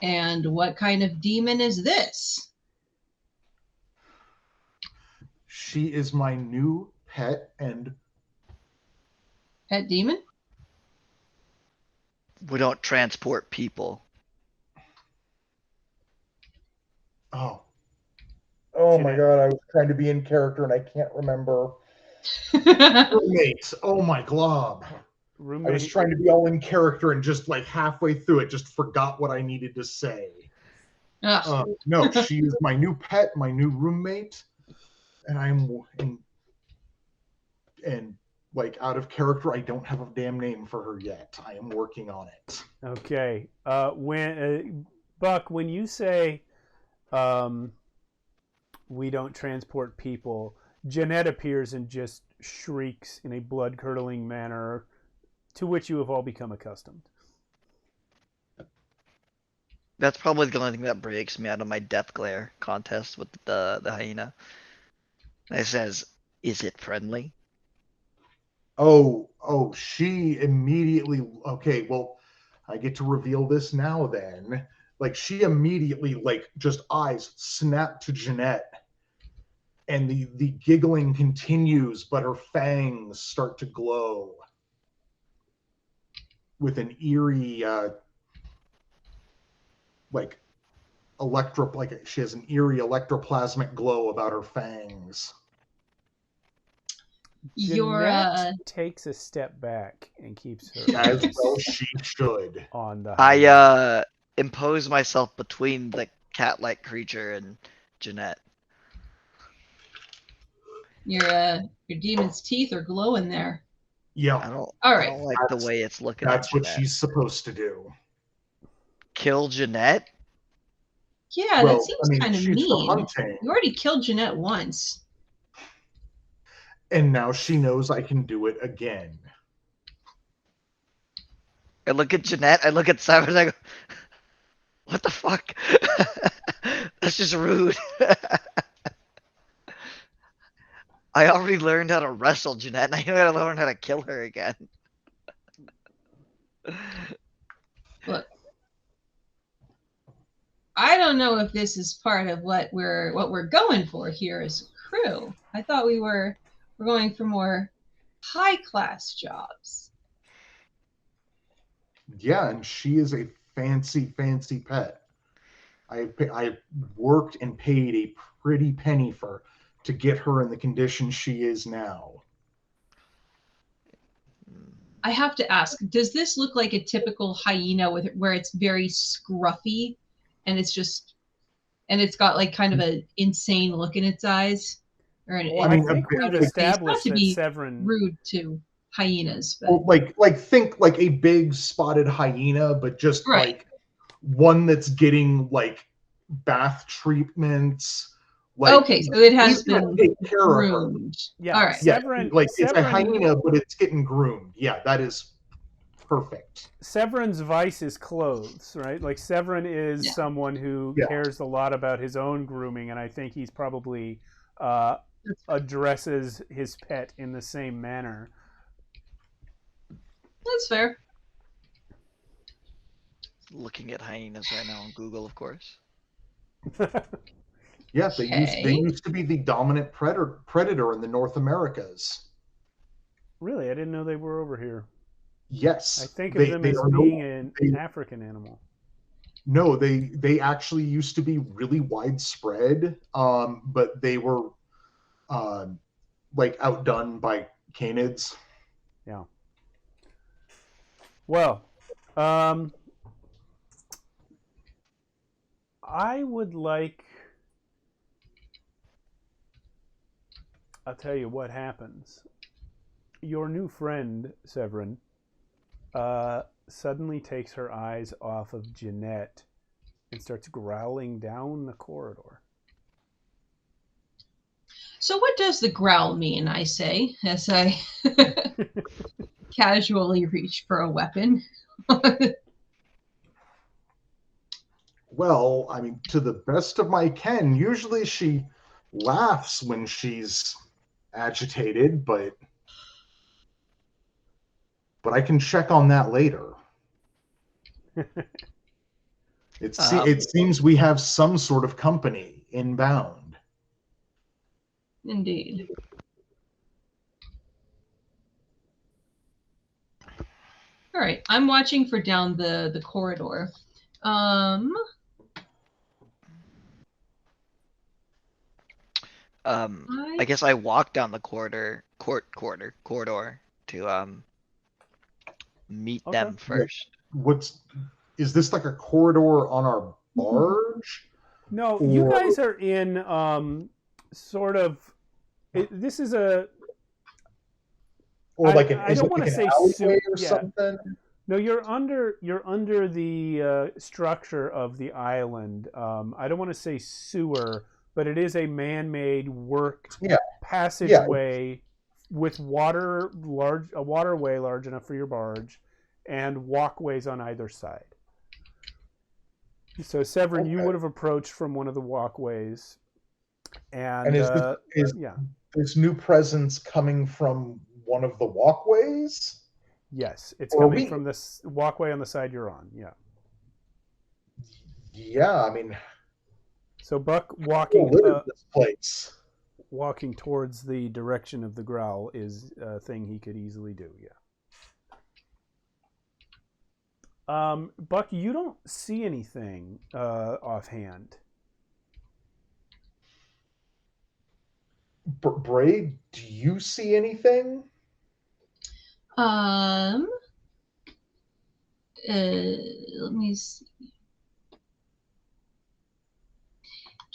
"And what kind of demon is this?" She is my new pet and... Pet demon? We don't transport people. Oh my god, I was trying to be in character and I can't remember. Roommate. Oh my glob. I was trying to be all in character and just halfway through it, just forgot what I needed to say. No, she is my new pet, my new roommate, and I'm out of character. I don't have a damn name for her yet. I am working on it. Okay. Buck, when you say we don't transport people, Jeanette appears and just shrieks in a blood-curdling manner to which you have all become accustomed. That's probably the only thing that breaks me out of my death glare contest with the hyena. It says, "Is it friendly?" Oh, she immediately... Okay, well, I get to reveal this now then. She immediately, just eyes snap to Jeanette. And the giggling continues, but her fangs start to glow with an eerie, she has an eerie electroplasmic glow about her fangs. Jeanette takes a step back and keeps her as well she should on the. I impose myself between the cat-like creature and Jeanette. Your demon's teeth are glowing there. Yeah. I don't like the way it's looking. That's what she's supposed to do. Kill Jeanette? Yeah, that seems kind of mean. You already killed Jeanette once. And now she knows I can do it again. I look at Jeanette, I look at Seven, I go, what the fuck? That's just rude. I already learned how to wrestle Jeanette, and I gotta learn how to kill her again. Look, I don't know if this is part of what we're going for here as a crew. I thought we're going for more high class jobs. Yeah, and she is a fancy pet. I worked and paid a pretty penny to get her in the condition she is now. I have to ask, does this look like a typical hyena where it's very scruffy and it's got like kind of an insane look in its eyes? I think we've established not to that be Severin rude to hyenas, but Well, think like a big spotted hyena, but just right. like one that's getting like bath treatments. Like, okay, so it has he's gonna been take care of her. groomed. Yeah, All right. Yeah, Severin, like it's a Severin, hyena, but it's getting groomed. Yeah, that is perfect. Severin's vice is clothes, right? Like Severin is Yeah. someone who Yeah. cares a lot about his own grooming, and I think he's probably addresses his pet in the same manner. That's fair. Looking at hyenas right now on Google, of course. Yeah, they Okay. used to be the dominant predator in the North Americas. Really, I didn't know they were over here. Yes, I think of them as being an African animal. No, they actually used to be really widespread, but they were like outdone by canids. Yeah. Well, I would like. I'll tell you what happens. Your new friend, Severin, suddenly takes her eyes off of Jeanette and starts growling down the corridor. So what does the growl mean, I say, as I casually reach for a weapon? Well, I mean, to the best of my ken, usually she laughs when she's agitated, but I can check on that later. It seems we have some sort of company inbound. Indeed. All right, I'm watching for down the corridor. I guess I walk down the corridor to meet them first. Is this like a corridor on our barge? No, you guys are in sort of. This is a. Or like I don't want to say alleyway or something. No, you're under the structure of the island. I don't want to say sewer, but it is a man-made worked passageway with a waterway large enough for your barge, and walkways on either side. So Severin, you would have approached from one of the walkways, and is this new presence coming from one of the walkways? Yes, it's coming from this walkway on the side you're on. Yeah. Yeah, I mean. So Buck walking this place. Walking towards the direction of the growl is a thing he could easily do. Yeah. Buck, you don't see anything offhand. Braid, do you see anything? Let me see.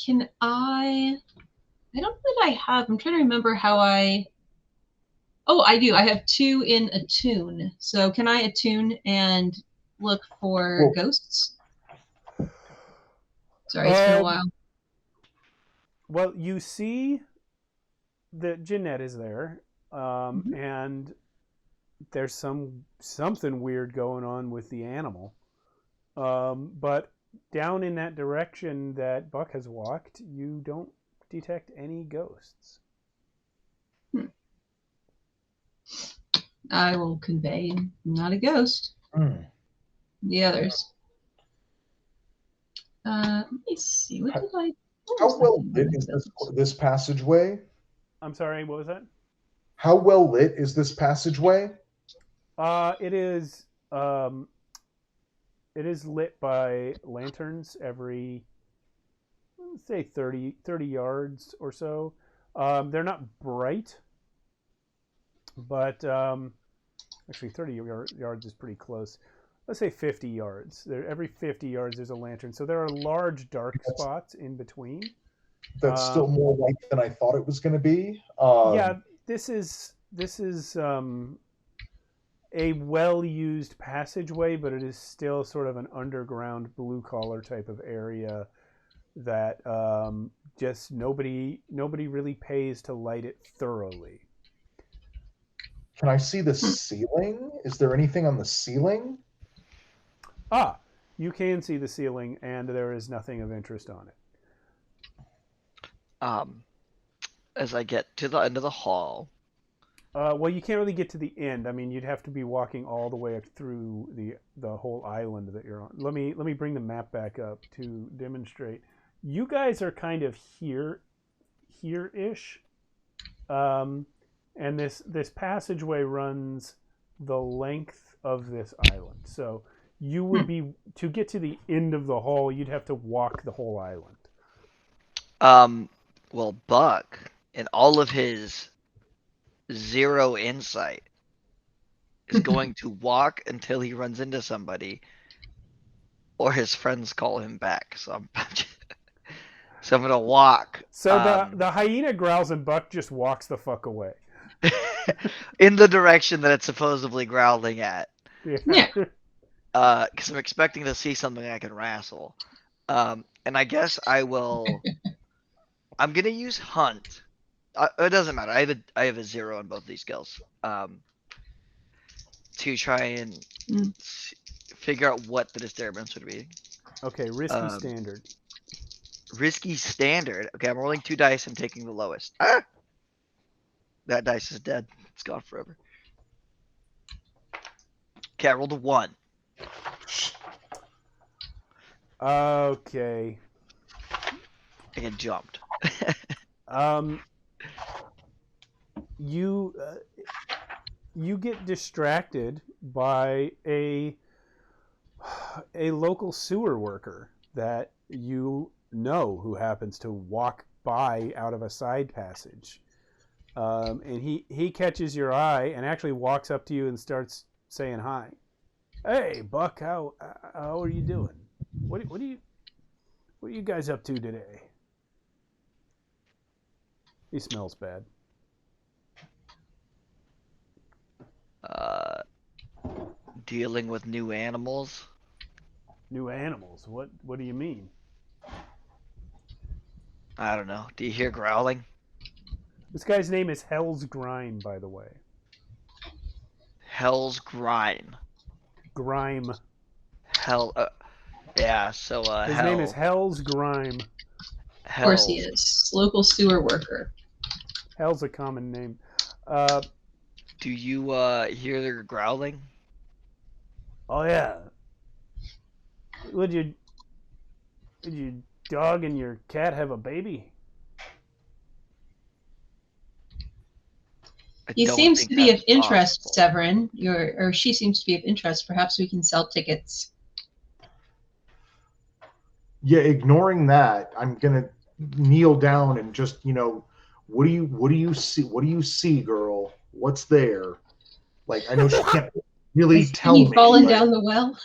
Can I don't know that I have. I'm trying to remember how I. Oh, I do. I have 2 in attune. So can I attune and look for ghosts? Sorry, it's been a while. Well, you see that Jeanette is there, and there's something weird going on with the animal. But down in that direction that Buck has walked, you don't detect any ghosts. I will convey not a ghost. The others. Let me see. What did I? How well lit is this passageway? I'm sorry, what was that? How well lit is this passageway? It is lit by lanterns every, let's say 30 yards or so. They're not bright, but actually 30 yards is pretty close. Let's say 50 yards. Every 50 yards there's a lantern. So there are large dark spots in between. That's still more light than I thought it was going to be. Yeah, this is a well-used passageway, but it is still sort of an underground blue-collar type of area that just nobody really pays to light it thoroughly. Can I see the ceiling? Is there anything on the ceiling? You can see the ceiling, and there is nothing of interest on it. As I get to the end of the hall. Well, you can't really get to the end. I mean, you'd have to be walking all the way through the whole island that you're on. Let me bring the map back up to demonstrate. You guys are kind of here-ish, and this passageway runs the length of this island. So you would be, to get to the end of the hall, you'd have to walk the whole island. Well, Buck, in all of his zero insight, is going to walk until he runs into somebody, or his friends call him back. So I'm gonna walk. So the hyena growls and Buck just walks the fuck away. In the direction that it's supposedly growling at. Yeah. Because I'm expecting to see something I can wrestle. And I guess I will. I'm gonna use hunt. It doesn't matter. I have a 0 on both these skills. To try and figure out what the disturbance would be. Okay, risky standard. Risky standard. Okay, I'm rolling 2 dice and taking the lowest. Ah! That dice is dead. It's gone forever. Okay, I rolled a 1. Okay. I get jumped. You get distracted by a local sewer worker that you know, who happens to walk by out of a side passage, and he catches your eye and actually walks up to you and starts saying hi. Hey, Buck, how are you doing? What are you guys up to today? He smells bad. Dealing with new animals. New animals? What do you mean? I don't know. Do you hear growling? This guy's name is Hell's Grime, by the way. Hell's Grime. Grime. Hell. Yeah. So his name is Hell's Grime. Of course he is. Local sewer worker. Hell's a common name. Do you hear the growling? Oh yeah. Would your dog and your cat have a baby? He seems to be of interest, Severin. Or she seems to be of interest. Perhaps we can sell tickets. Yeah, ignoring that, I'm gonna kneel down and just, what do you see? What do you see, girl? What's there? Like, I know she can't really tell me. Fallen down the well.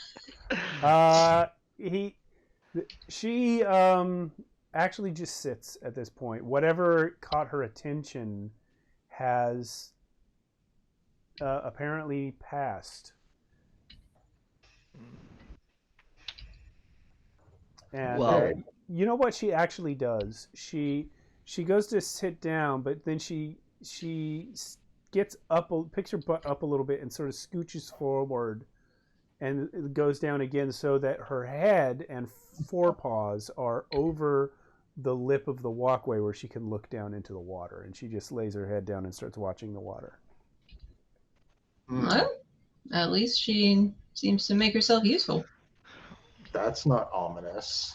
She actually just sits at this point. Whatever caught her attention has apparently passed. And you know what she actually does? She goes to sit down, but then she gets up, picks her butt up a little bit and sort of scooches forward and it goes down again so that her head and forepaws are over the lip of the walkway where she can look down into the water. And she just lays her head down and starts watching the water. Well, at least she seems to make herself useful. That's not ominous.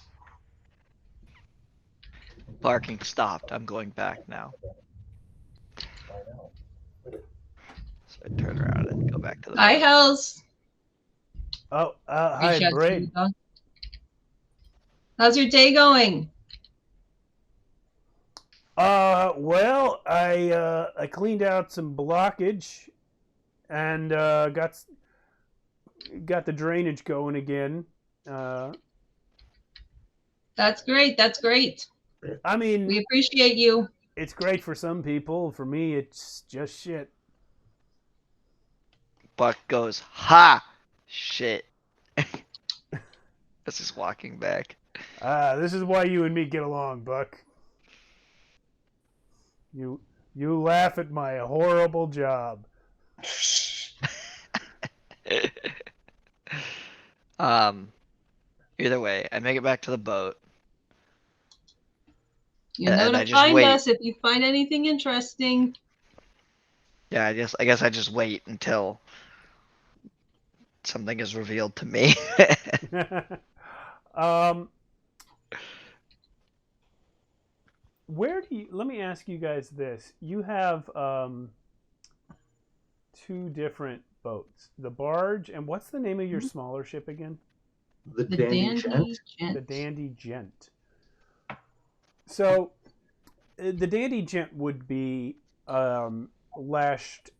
Barking stopped. I'm going back now. I know. So I turn around and go back to the Hi, boat. Hells. Oh, Reach hi, out to Braid. the dog. How's your day going? Well, I cleaned out some blockage and got the drainage going again. That's great. That's great. I mean, We appreciate you. it's great for some people. For me, it's just shit. Buck goes, ha! Shit. This is walking back. This is why you and me get along, Buck. You laugh at my horrible job. Either way, I make it back to the boat. You know And I to just find wait. us if you find anything interesting. Yeah, I guess I just wait until something is revealed to me. Let me ask you guys this. You have two different boats. The barge, and what's the name of your smaller ship again? The The Dandy Gent. The Dandy Gent. So, the Dandy Gent would be lashed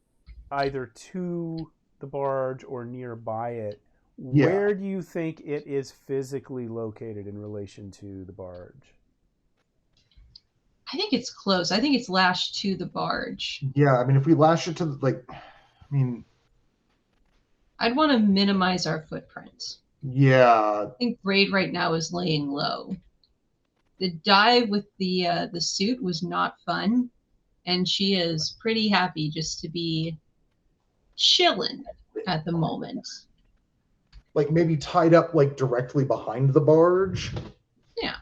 either to the barge or nearby it. Yeah. Where do you think it is physically located in relation to the barge? I think it's close. I think it's lashed to the barge. Yeah, I mean, if we lash it to I mean, I'd want to minimize our footprint. yeah, I think Braid right now is laying low. The dive with the suit was not fun, and she is pretty happy just to be chilling at the moment. like maybe tied up like directly behind the barge. Yeah,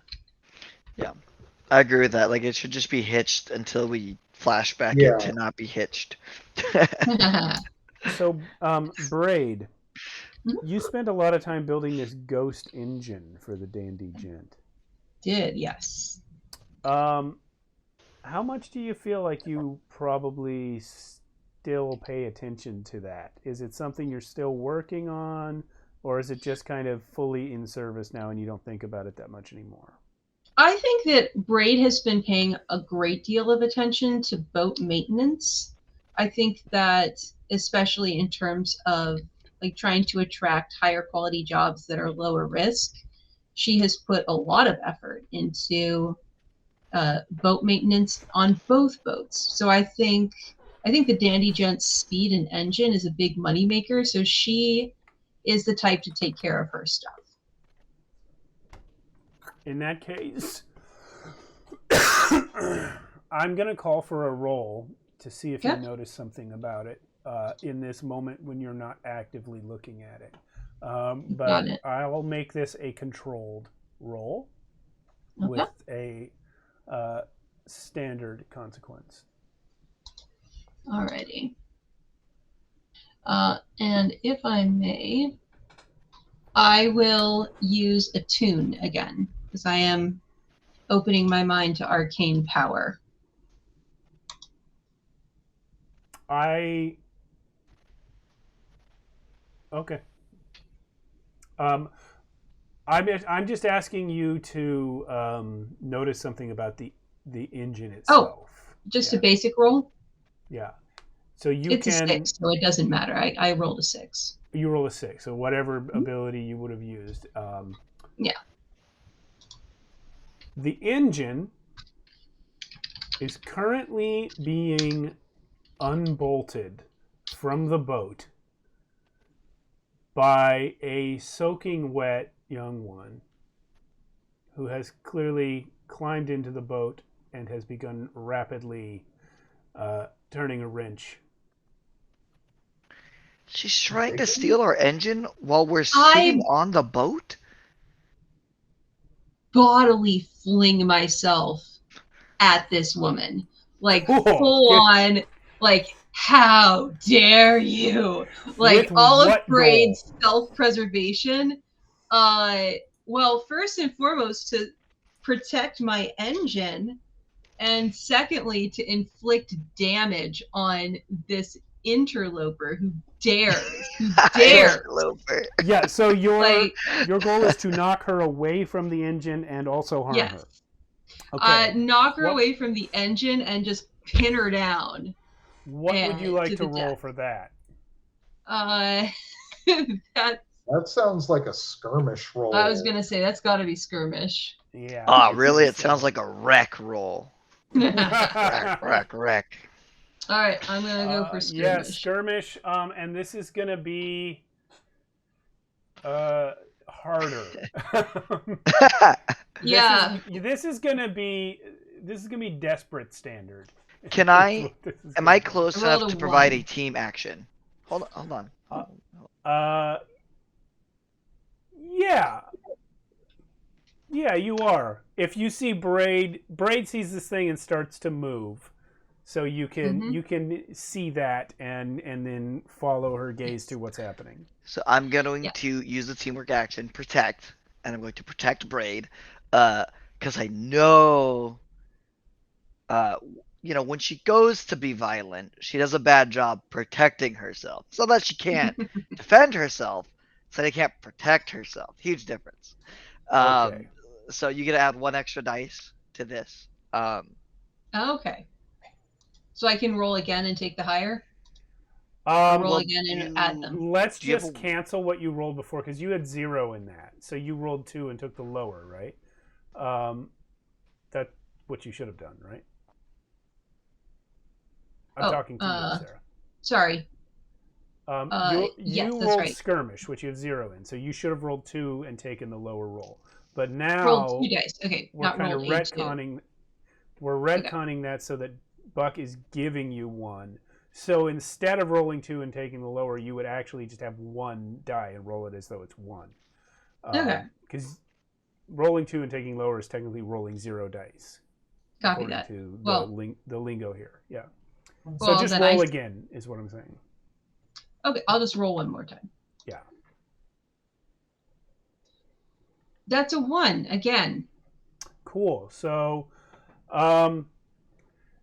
I agree with that. Like, it should just be hitched until we flash back Yeah. it to not be hitched. So, Braid, Mhm. you spent a lot of time building this ghost engine for the Dandy Gent. Did, yes. How much do you feel like you probably still pay attention to that? Is it something you're still working on, or is it just kind of fully in service now and you don't think about it that much anymore? I think that Braid has been paying a great deal of attention to boat maintenance. I think that, especially in terms of like trying to attract higher quality jobs that are lower risk, she has put a lot of effort into boat maintenance on both boats. So I think the Dandy Gent's speed and engine is a big moneymaker. So she is the type to take care of her stuff. In that case, I'm going to call for a roll to see if you notice something about it in this moment when you're not actively looking at it. But I'll make this a controlled roll with a standard consequence. Alrighty. And if I may, I will use attune again, because I am opening my mind to arcane power. Okay. I'm just asking you to notice something about the engine itself. Just a basic roll? Yeah. So it's a 6, so it doesn't matter. I rolled a 6. You roll a 6, so whatever ability you would have used. Yeah. The engine is currently being unbolted from the boat by a soaking wet young one who has clearly climbed into the boat and has begun rapidly turning a wrench She's trying to steal our engine while we're sitting on the boat? Bodily fling myself at this woman. Like, Cool. full on, like, how dare you? Like, With all of what Braid's self-preservation. Well, first and foremost, to protect my engine, and secondly, to inflict damage on this interloper who dares. Interloper. Yeah, so Like, your goal is to knock her away from the engine and also harm yes. her. Okay. Knock her away from the engine and just pin her down. What would you like to roll death. for that? That sounds like a skirmish roll. I was gonna say that's got to be skirmish. Yeah. Oh, really? It sounds like a wreck roll. All Wreck. right, I'm gonna go for skirmish. Yeah, skirmish. And this is gonna be harder. Yeah. This is gonna be desperate standard. Am I close I rolled enough a to provide 1. a team action? Hold on. Yeah. Yeah, you are. If you see Braid sees this thing and starts to move. So you can see that and then follow her gaze to what's happening. So I'm going to use the teamwork action, protect, and I'm going to protect Braid, because I know, when she goes to be violent, she does a bad job protecting herself, so that she can't defend herself, so they can't protect herself. Huge difference. Okay. So you get to add 1 extra dice to this. Okay. So I can roll again and take the higher? Roll again and add them. Let's just cancel what you rolled before, because you had 0 in that. So you rolled 2 and took the lower, right? That's what you should have done, right? I'm talking to you, Sarah. Sorry. You that's rolled right. skirmish, which you have 0 in, so you should have rolled 2 and taken the lower roll. But now Rolled 2 dice. Okay, we're not kind of rolled retconning. We're retconning that so that Buck is giving you 1. So instead of rolling 2 and taking the lower, you would actually just have 1 die and roll it as though it's 1. Okay. Because rolling 2 and taking lower is technically rolling 0 dice. Copy according that. to the lingo here. Yeah. So Well, just then roll again is what I'm saying. Okay, I'll just roll one more time. Yeah. That's a 1 again. Cool. So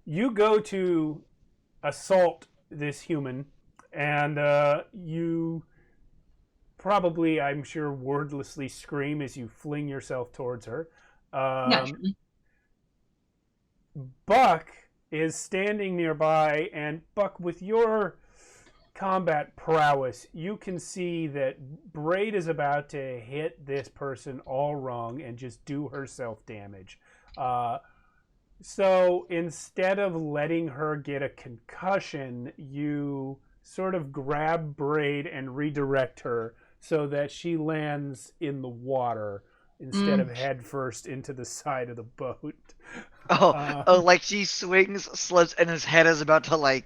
you go to assault this human, and you probably, I'm sure, wordlessly scream as you fling yourself towards her. Naturally. Buck is standing nearby, and Buck, with your combat prowess, you can see that Braid is about to hit this person all wrong and just do herself damage. So instead of letting her get a concussion, you sort of grab Braid and redirect her so that she lands in the water instead of head first into the side of the boat. Like she swings, slips, and his head is about to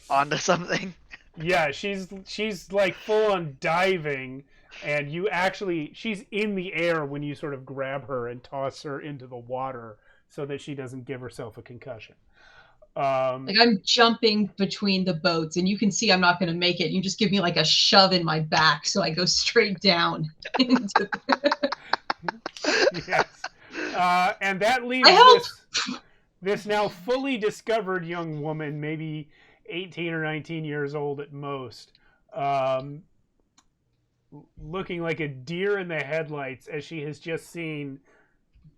onto something. Yeah, she's like full on diving, and she's in the air when you sort of grab her and toss her into the water so that she doesn't give herself a concussion. I'm jumping between the boats, and you can see I'm not going to make it. You just give me a shove in my back, so I go straight down. Yes. And that leaves this now fully discovered young woman, maybe 18 or 19 years old at most, looking like a deer in the headlights as she has just seen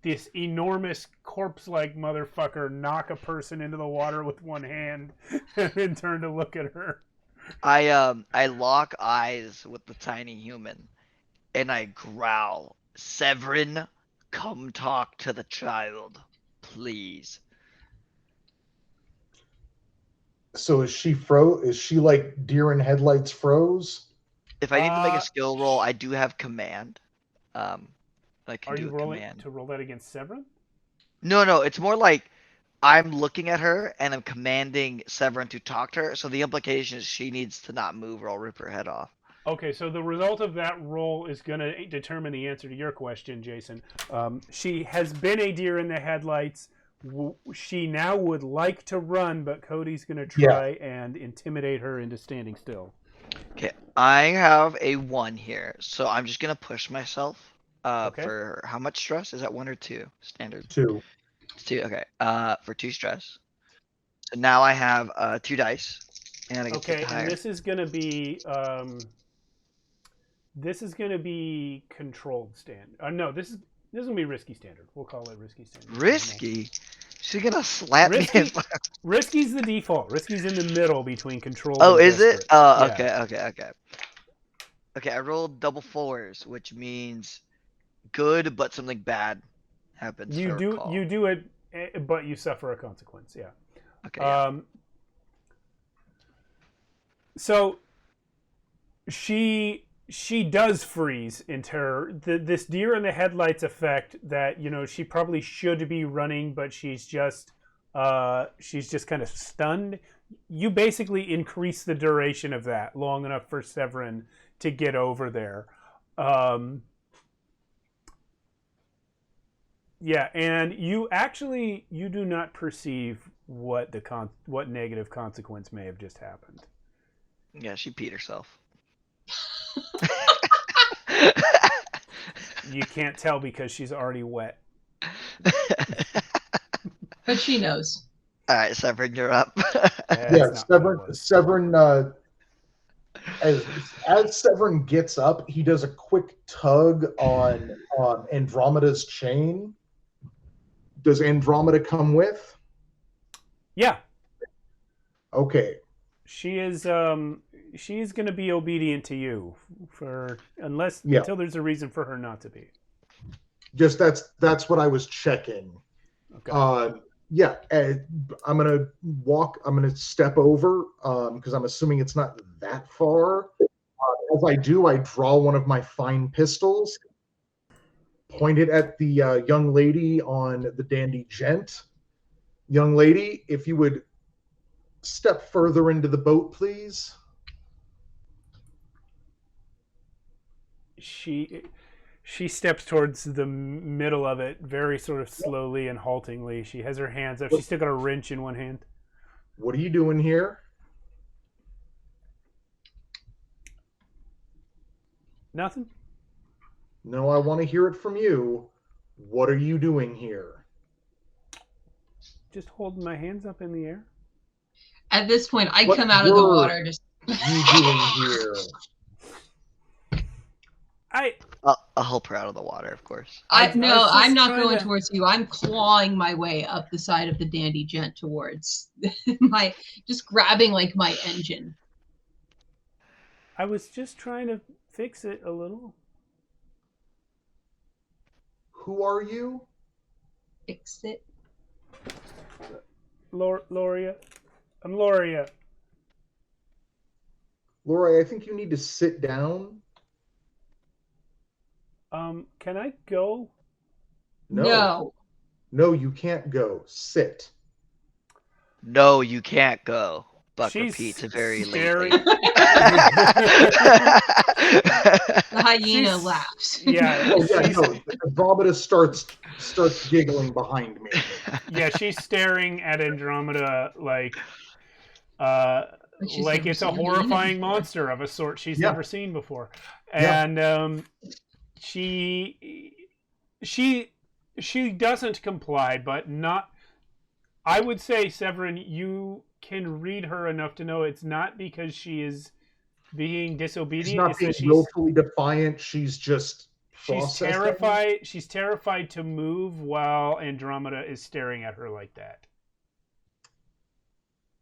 this enormous corpse-like motherfucker knock a person into the water with one hand and then turn to look at her. I lock eyes with the tiny human and I growl, "Severin, come talk to the child, please." So is she Is she like deer in headlights froze? If I need to make a skill roll, I do have command. I can Are do you a rolling command. to roll that against Severin? No, it's more like I'm looking at her and I'm commanding Severin to talk to her. So the implication is she needs to not move or I'll rip her head off. Okay, so the result of that roll is going to determine the answer to your question, Jason. She has been a deer in the headlights. She now would like to run, but Cody's going to try and intimidate her into standing still. Okay, I have a 1 here, so I'm just gonna push myself. Okay. For how much stress? Is that 1 or 2? Standard. 2. It's 2. Okay. For 2 stress. So now I have 2 dice, and I get to Okay, get higher. and this is going to be controlled standard. No, this is going to be risky standard. We'll call it risky standard. Risky. She's gonna slap Risky? me. Risky's the default. Risky's in the middle between controlled Oh, and is it? desperate. Oh, Yeah. okay. Okay, I rolled double 4s, which means good, but something bad happens. You do it, but you suffer a consequence. Yeah. Okay. Yeah. So she does freeze in terror. This deer in the headlights effect that she probably should be running, but she's just kind of stunned. You basically increase the duration of that long enough for Severin to get over there. Yeah, and you do not perceive what negative consequence may have just happened. Yeah, she peed herself. You can't tell because she's already wet. But she knows. All right, Severin, you're up. Severin. As Severin gets up, he does a quick tug on Andromeda's chain. Does Andromeda come with? Yeah. Okay. She's going to be obedient to you until there's a reason for her not to be. Just that's what I was checking. Okay. I'm gonna step over because I'm assuming it's not that far. As I do, I draw one of my fine pistols, point it at the young lady on the dandy gent. Young lady, if you would step further into the boat, please. She steps towards the middle of it very sort of slowly and haltingly. She has her hands up. She's still got a wrench in one hand. What are you doing here? Nothing. No, I want to hear it from you. What are you doing here? Just holding my hands up in the air. At this point, I come out of the water. Just you doing here? I'll help her out of the water, of course. I'm not going towards you. I'm clawing my way up the side of the dandy gent towards just grabbing like my engine. I was just trying to fix it a little. Who are you? Fix it. Loria. I'm Loria. Laura, I think you need to sit down. Can I go? No, you can't go. Sit. No, you can't go. Buck She's repeats very staring. late. The hyena laughs. Yeah. Andromeda starts giggling behind me. Yeah, she's staring at Andromeda like it's a horrifying monster of a sort she's never seen before. And she doesn't comply, but not. I would say, Severin, you can read her enough to know it's not because she is being disobedient. She's not being willfully defiant. She's just terrified. She's terrified to move while Andromeda is staring at her like that.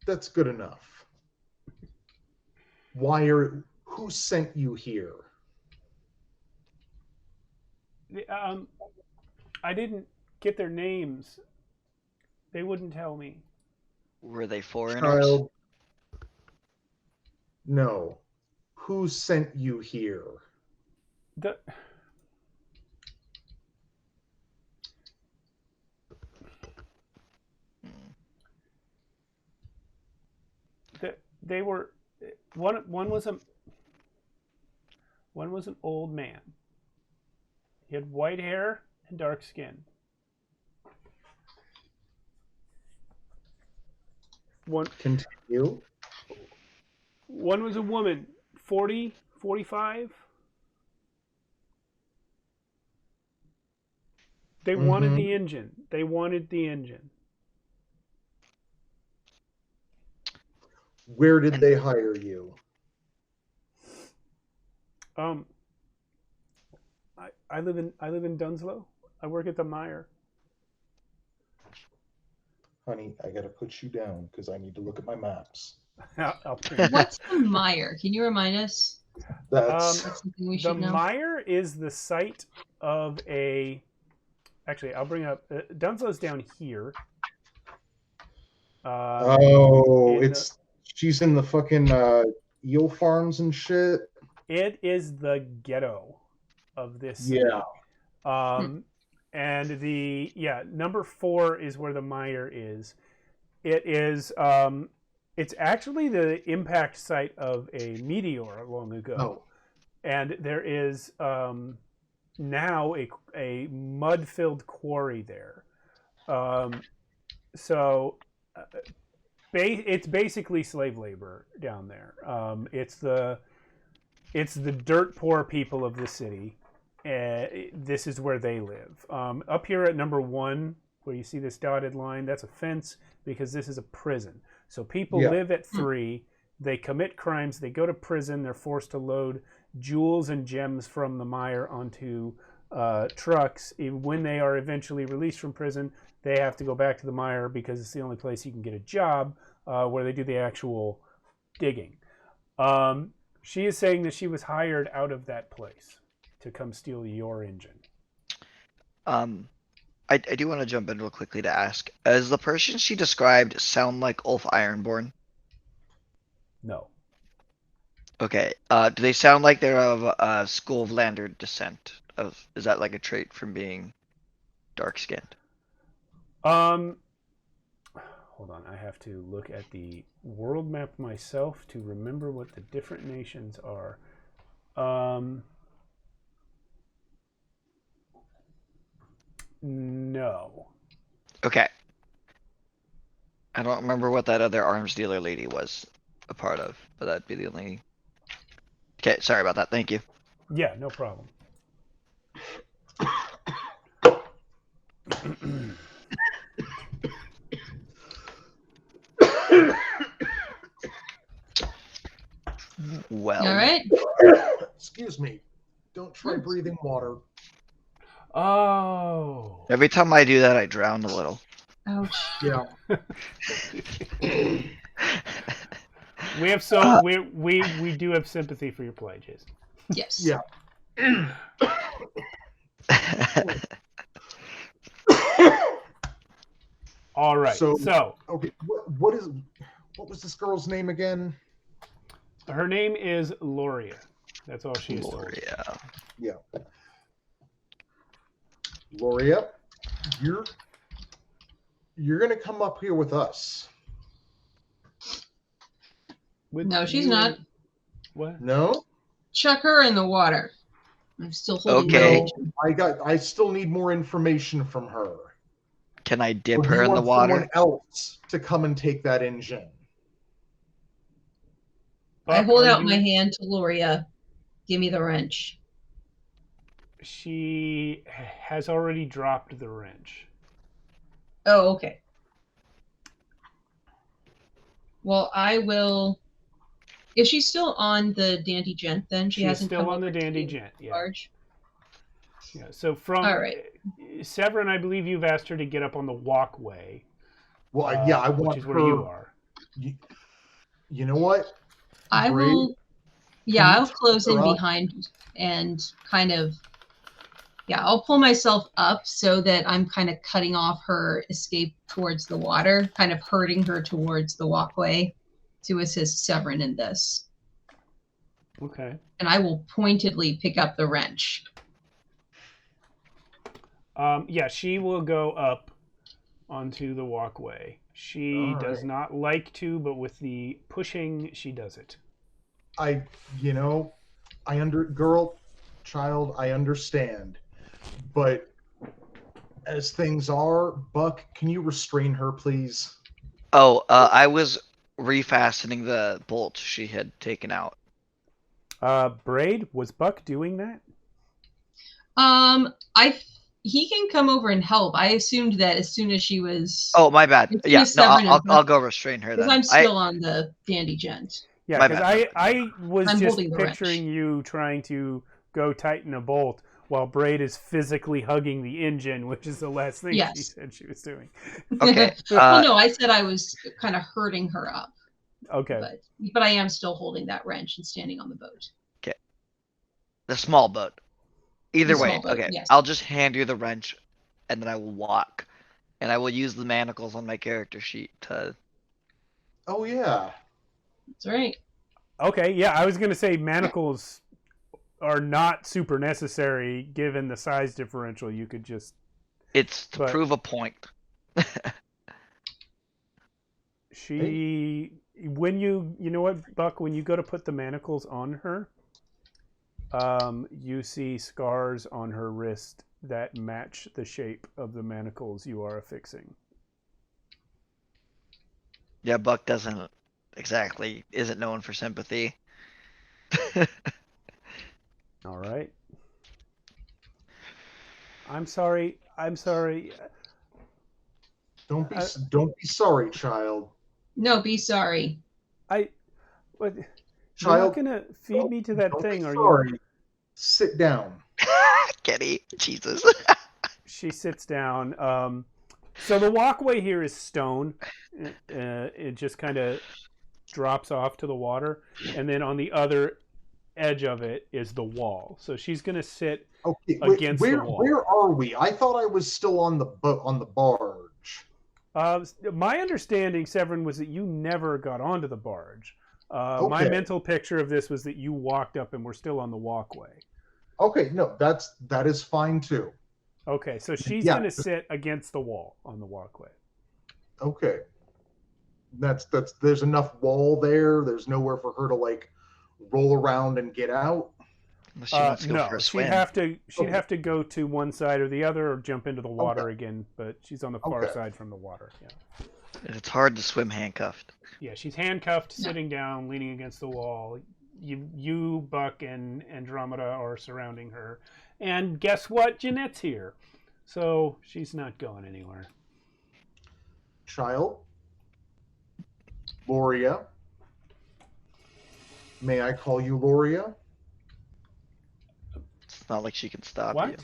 That's good enough. Who sent you here? I didn't get their names. They wouldn't tell me. Were they foreigners? Child. No. Who sent you here? they were one was an old man. He had white hair and dark skin. Continue. One was a woman, 40, 45. They wanted the engine. They wanted the engine. Where did they hire you? I live in Dunslow. I work at the Mire. Honey, I gotta put you down because I need to look at my maps. What's the Mire? Can you remind us? That's something we The should know. Mire is the site of a. Actually, I'll bring up Dunslow's down here. She's in the fucking eel farms and shit. It is the ghetto of this city. Yeah. And number 4 is where the Mire is. It is it's actually the impact site of a meteor long ago. Oh. And there is now a mud-filled quarry there. It's basically slave labor down there. It's the dirt poor people of the city. This is where they live. Up here at number 1, where you see this dotted line, that's a fence because this is a prison. So people live at 3. They commit crimes. They go to prison. They're forced to load jewels and gems from the Mire onto trucks. When they are eventually released from prison, they have to go back to the Mire because it's the only place you can get a job where they do the actual digging. She is saying that she was hired out of that place to come steal your engine. I do want to jump in real quickly to ask, does the person she described sound like Ulf Ironborn? No. Okay. Do they sound like they're of School of Lander descent? Is that like a trait from being dark-skinned? Hold on. I have to look at the world map myself to remember what the different nations are. No. Okay. I don't remember what that other arms dealer lady was a part of, but that'd be the only. Okay, sorry about that. Thank you. Yeah, no problem. Well. All right. Excuse me. Don't try breathing water. Oh. Every time I do that, I drown a little. Ouch. Yeah. We have we do have sympathy for your plight, Jason. Yes. Yeah. All right. So okay, what was this girl's name again? her name is Loria. That's all she is told. Loria. Yeah. Loria, you're gonna come up here with us. No, she's not. What? No? Chuck her in the water. I'm still holding Okay. No, I still need more information from her. Can I dip Or do her you in the want water? someone else to come and take that engine? I hold out my hand to Loria. Give me the wrench. She has already dropped the wrench. Oh, okay. Well, I will. Is she still on the Dandy Gent then? She hasn't still come on the over to Dandy be Gent. Yeah. large? Yeah. So from All right. Severin, I believe you've asked her to get up on the walkway. Well, yeah, I want which is her. where you are. You know what? I Brave, will. Yeah, can you I'll close in her up? behind and kind of. Yeah, I'll pull myself up so that I'm kind of cutting off her escape towards the water, kind of herding her towards the walkway to assist Severin in this. Okay. And I will pointedly pick up the wrench. Yeah, she will go up onto the walkway. She All does right. not like to, but with the pushing, she does it. You know, child, I understand. But as things are, Buck, can you restrain her, please? Oh, I was refastening the bolt she had taken out. Braid, was Buck doing that? He can come over and help. I assumed that as soon as she was. Oh, my bad. As soon Yeah, as no, Severin and I'll go restrain her because then. I'm still on the dandy gent. Yeah, My because bad. I was I'm just holding the picturing you trying to go tighten a bolt while Braid is physically hugging the engine, which is the last thing she Yes. said she was doing. Okay. Well, no, I said I was kind of hurting her up, Okay. but I am still holding that wrench and standing on the boat. The small boat. Either The way, small boat, okay. yes. I'll just hand you the wrench, and then I will walk, and I will use the manacles on my character sheet to. Oh yeah. That's right. Okay, yeah, I was going to say manacles are not super necessary given the size differential. You could just. It's to But- prove a point. When you know what, Buck, when you go to put the manacles on her, you see scars on her wrist that match the shape of the manacles you are affixing. Yeah, Buck isn't known for sympathy. All right. I'm sorry. Don't be sorry, child. No, be sorry. What? You're not Child, gonna feed me to that don't thing, be are sorry. you? Sit down. Kenny, Jesus. She sits down. So the walkway here is stone. It just kind of drops off to the water, and then on the other edge of it is the wall. So she's gonna sit Okay, against the where wall. where are we? I thought I was still on the boat on the barge. My understanding, Severin, was that you never got onto the barge. My Okay. mental picture of this was that you walked up and were still on the walkway. Okay, no, that is fine too. Okay, so she's Yeah. gonna sit against the wall on the walkway. Okay. That's there's enough wall there. There's nowhere for her to like roll around and get out. Unless she wants to go No, for a she'd swim. have to go to one side or the other, or jump into the water Okay. again. But she's on the far Okay. side from the water. Yeah, It's hard to swim handcuffed. yeah. She's handcuffed, sitting down, leaning against the wall. You, Buck, and Andromeda are surrounding her, and guess what? Jeanette's here, so she's not going anywhere. Child. Loria. May I call you Loria? It's not like she can stop What? you.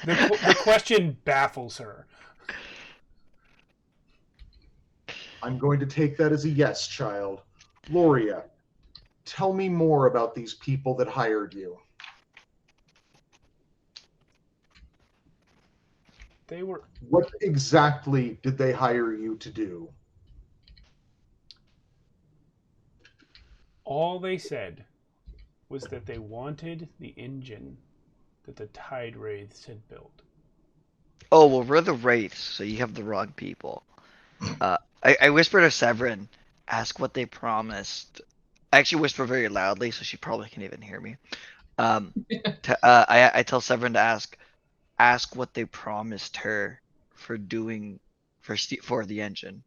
The question baffles her. I'm going to take that as a yes, child. Loria, tell me more about these people that hired you. They were What exactly did they hire you to do? all they said was that they wanted the engine that the Tide Wraiths had built. Oh, well, we're the Wraiths, so you have the wrong people. I whispered to Severin, ask what they promised. I actually whisper very loudly, so she probably can't even hear me. I tell Severin to ask what they promised her for the engine.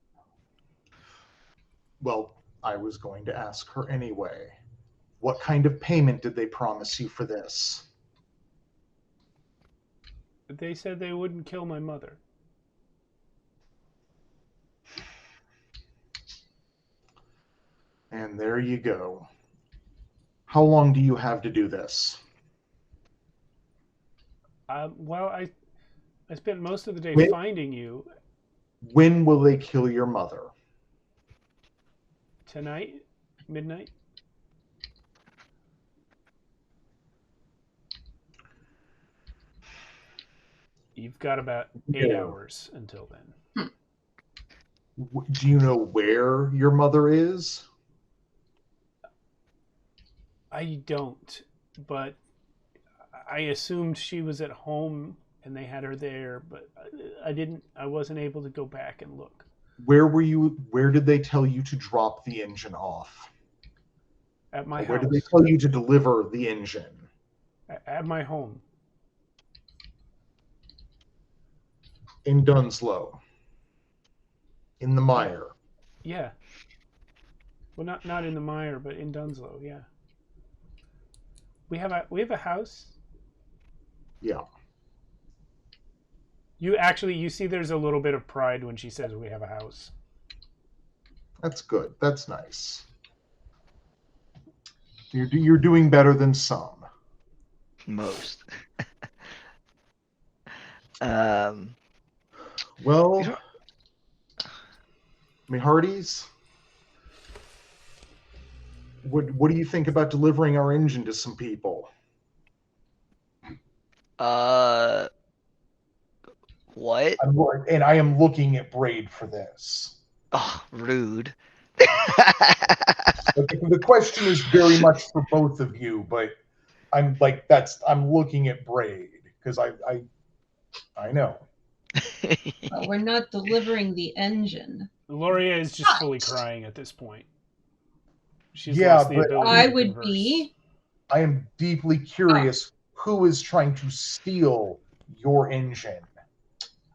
Well, I was going to ask her anyway. What kind of payment did they promise you for this? They said they wouldn't kill my mother. And there you go. How long do you have to do this? Well, I spent most of the day Wait. finding you. When will they kill your mother? Tonight, midnight. You've got about 8 Yeah. hours until then. Do you know where your mother is? I don't, but I assumed she was at home and they had her there, but I wasn't able to go back and look. Where did they tell you to drop the engine off? At my Where house. did they tell you to deliver the engine? At my home. In Dunslow. In the mire. Yeah. Well, not in the mire, but in Dunslow. Yeah. We have a house. Yeah. You see there's a little bit of pride when she says we have a house. That's good. That's nice. You're doing better than some. Most. Well, Hardee's, what do you think about delivering our engine to some people? What? And I am looking at Braid for this. Oh, rude. The question is very much for both of you, but I'm looking at Braid because I know. Well, we're not delivering the engine. Loria is just fully crying at this point. She's Yeah, lost the but ability I to would converse. be. I am deeply curious who is trying to steal your engine.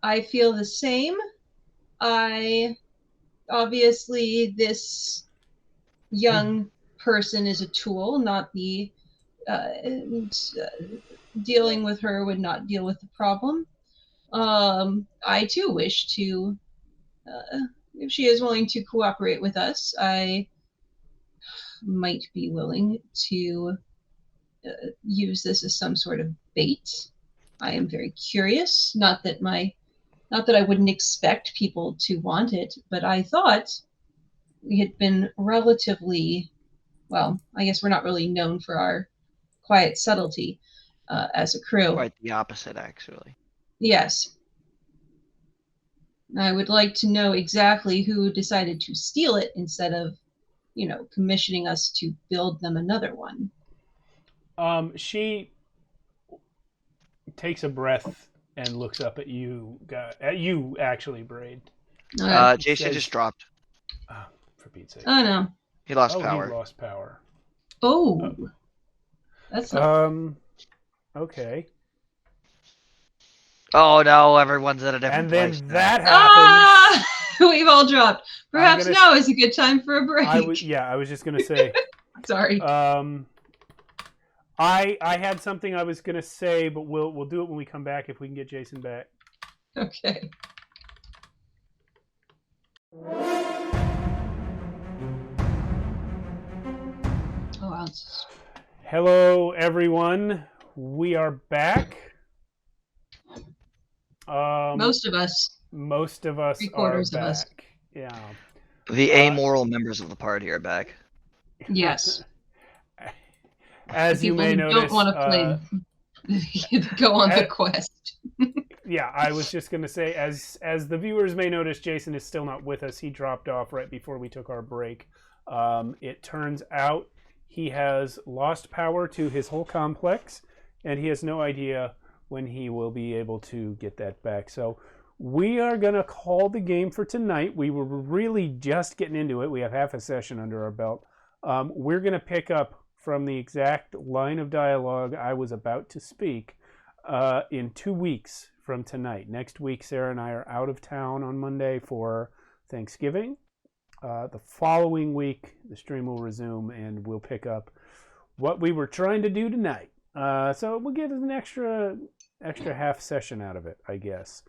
I feel the same. Obviously, this young person is a tool, not the. Dealing with her would not deal with the problem. I too wish to, if she is willing to cooperate with us, I might be willing to use this as some sort of bait. I am very curious. Not that I wouldn't expect people to want it, but I thought we had been relatively, well, I guess we're not really known for our quiet subtlety as a crew. Quite the opposite, actually. Yes. I would like to know exactly who decided to steal it instead of, commissioning us to build them another one. She takes a breath and looks up at you, actually, Braid. Jason just dropped. Oh, for Pete's sake. Oh no. He lost power. He lost power. Oh. That's not. Okay. Oh no, everyone's at a different And then place. that happens. We've all dropped. Perhaps now is a good time for a break. I was just gonna say. Sorry. I had something I was gonna say, but we'll do it when we come back if we can get Jason back. Okay. Oh, wow. Hello, everyone. We are back. Most of us. Most of us are back. Of us. Yeah. The amoral members of the party are back. Yes. As you may notice, don't want to play. Go on the quest. Yeah, I was just going to say, as the viewers may notice, Jason is still not with us. He dropped off right before we took our break. It turns out he has lost power to his whole complex, and he has no idea when he will be able to get that back. So we are going to call the game for tonight. We were really just getting into it. We have half a session under our belt. We're going to pick up from the exact line of dialogue I was about to speak in 2 weeks from tonight. Next week, Sarah and I are out of town on Monday for Thanksgiving. The following week, the stream will resume, and we'll pick up what we were trying to do tonight. So we'll give an extra half session out of it, I guess.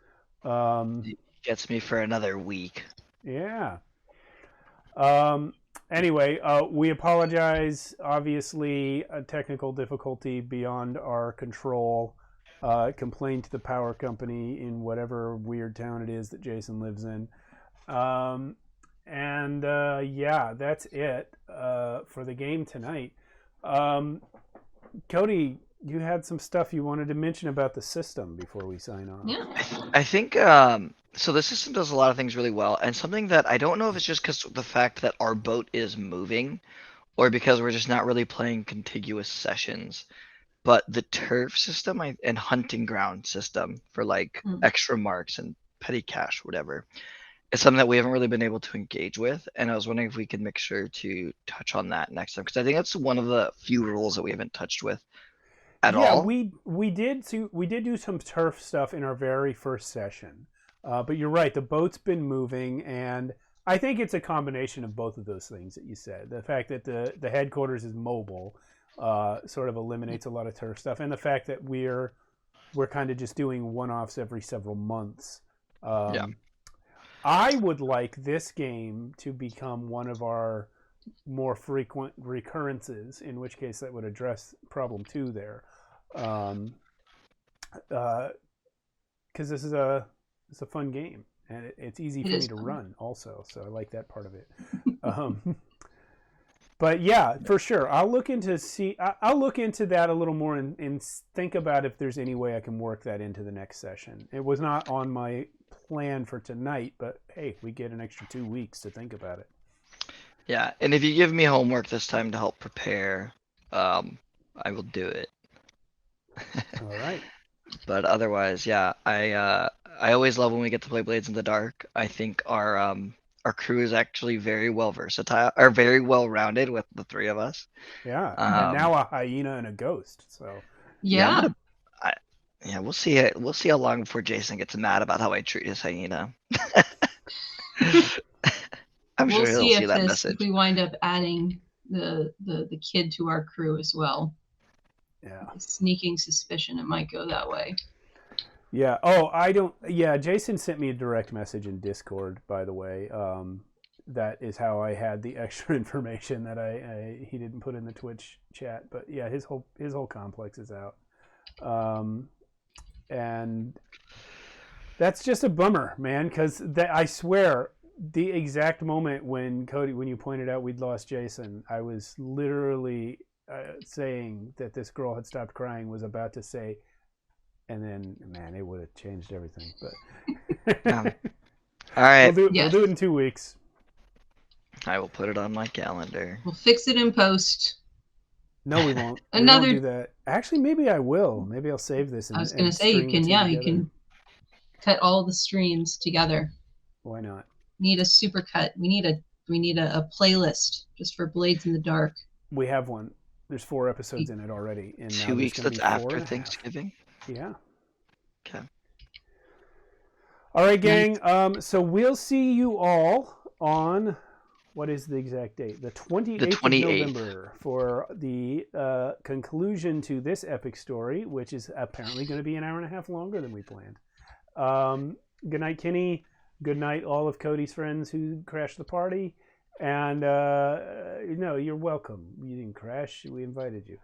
Gets me for another week. Yeah. Anyway, we apologize. Obviously, a technical difficulty beyond our control. Complain to the power company in whatever weird town it is that Jason lives in. Yeah, that's it for the game tonight. Cody, you had some stuff you wanted to mention about the system before we sign off. Yeah. I think so the system does a lot of things really well, and something that I don't know if it's just because of the fact that our boat is moving or because we're just not really playing contiguous sessions. but the turf system and hunting ground system for like Hmm. extra marks and petty cash, whatever, is something that we haven't really been able to engage with. And I was wondering if we could make sure to touch on that next time, because I think that's one of the few rules that we haven't touched with at Yeah, all. we did do some turf stuff in our very first session, but you're right. The boat's been moving, and I think it's a combination of both of those things that you said. The fact that the headquarters is mobile sort of eliminates a lot of turf stuff, and the fact that we're kind of just doing one-offs every several months. Yeah. I would like this game to become one of our more frequent recurrences, in which case that would address problem 2 there. Because this is a fun game, and it's easy for me to run also, so I like that part of it. But yeah, for sure, I'll look into that a little more and think about if there's any way I can work that into the next session. It was not on my plan for tonight, but hey, we get an extra 2 weeks to think about it. Yeah, and if you give me homework this time to help prepare, I will do it. All right. But otherwise, yeah, I always love when we get to play Blades in the Dark. I think our crew is actually very well versatile, or very well rounded with the 3 of us. Yeah, and now a hyena and a ghost. So Yeah. We'll see it. We'll see how long before Jason gets mad about how I treat his hyena. I'm We'll sure he'll see that message. If we wind up adding the kid to our crew as well. Yeah. Sneaking suspicion, it might go that way. Yeah. Oh, I don't. Yeah, Jason sent me a direct message in Discord, by the way. That is how I had the extra information that he didn't put in the Twitch chat. But yeah, his whole complex is out, and that's just a bummer, man. Because I swear, the exact moment when you pointed out we'd lost Jason, I was literally saying that this girl had stopped crying, was about to say, and then, man, it would have changed everything. But Yeah. All right, we'll do it in 2 weeks. I will put it on my calendar. We'll fix it in post. No, we won't. We Another- won't do that. Actually, maybe I will. Maybe I'll save this. I was going to say you can cut all the streams together. Why not? Need a super cut. We need a playlist just for Blades in the Dark. We have one. There's 4 episodes in it already. And 2 weeks. That's after Thanksgiving. Yeah. Okay. All right, gang. So we'll see you all on, what is the exact date? The 28th of November for the conclusion to this epic story, which is apparently going to be an hour and a half longer than we planned. Good night, Kenny. Good night, all of Cody's friends who crashed the party. And, you're welcome. You didn't crash. We invited you.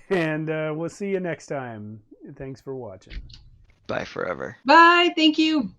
And we'll see you next time. Thanks for watching. Bye forever. Bye. Thank you.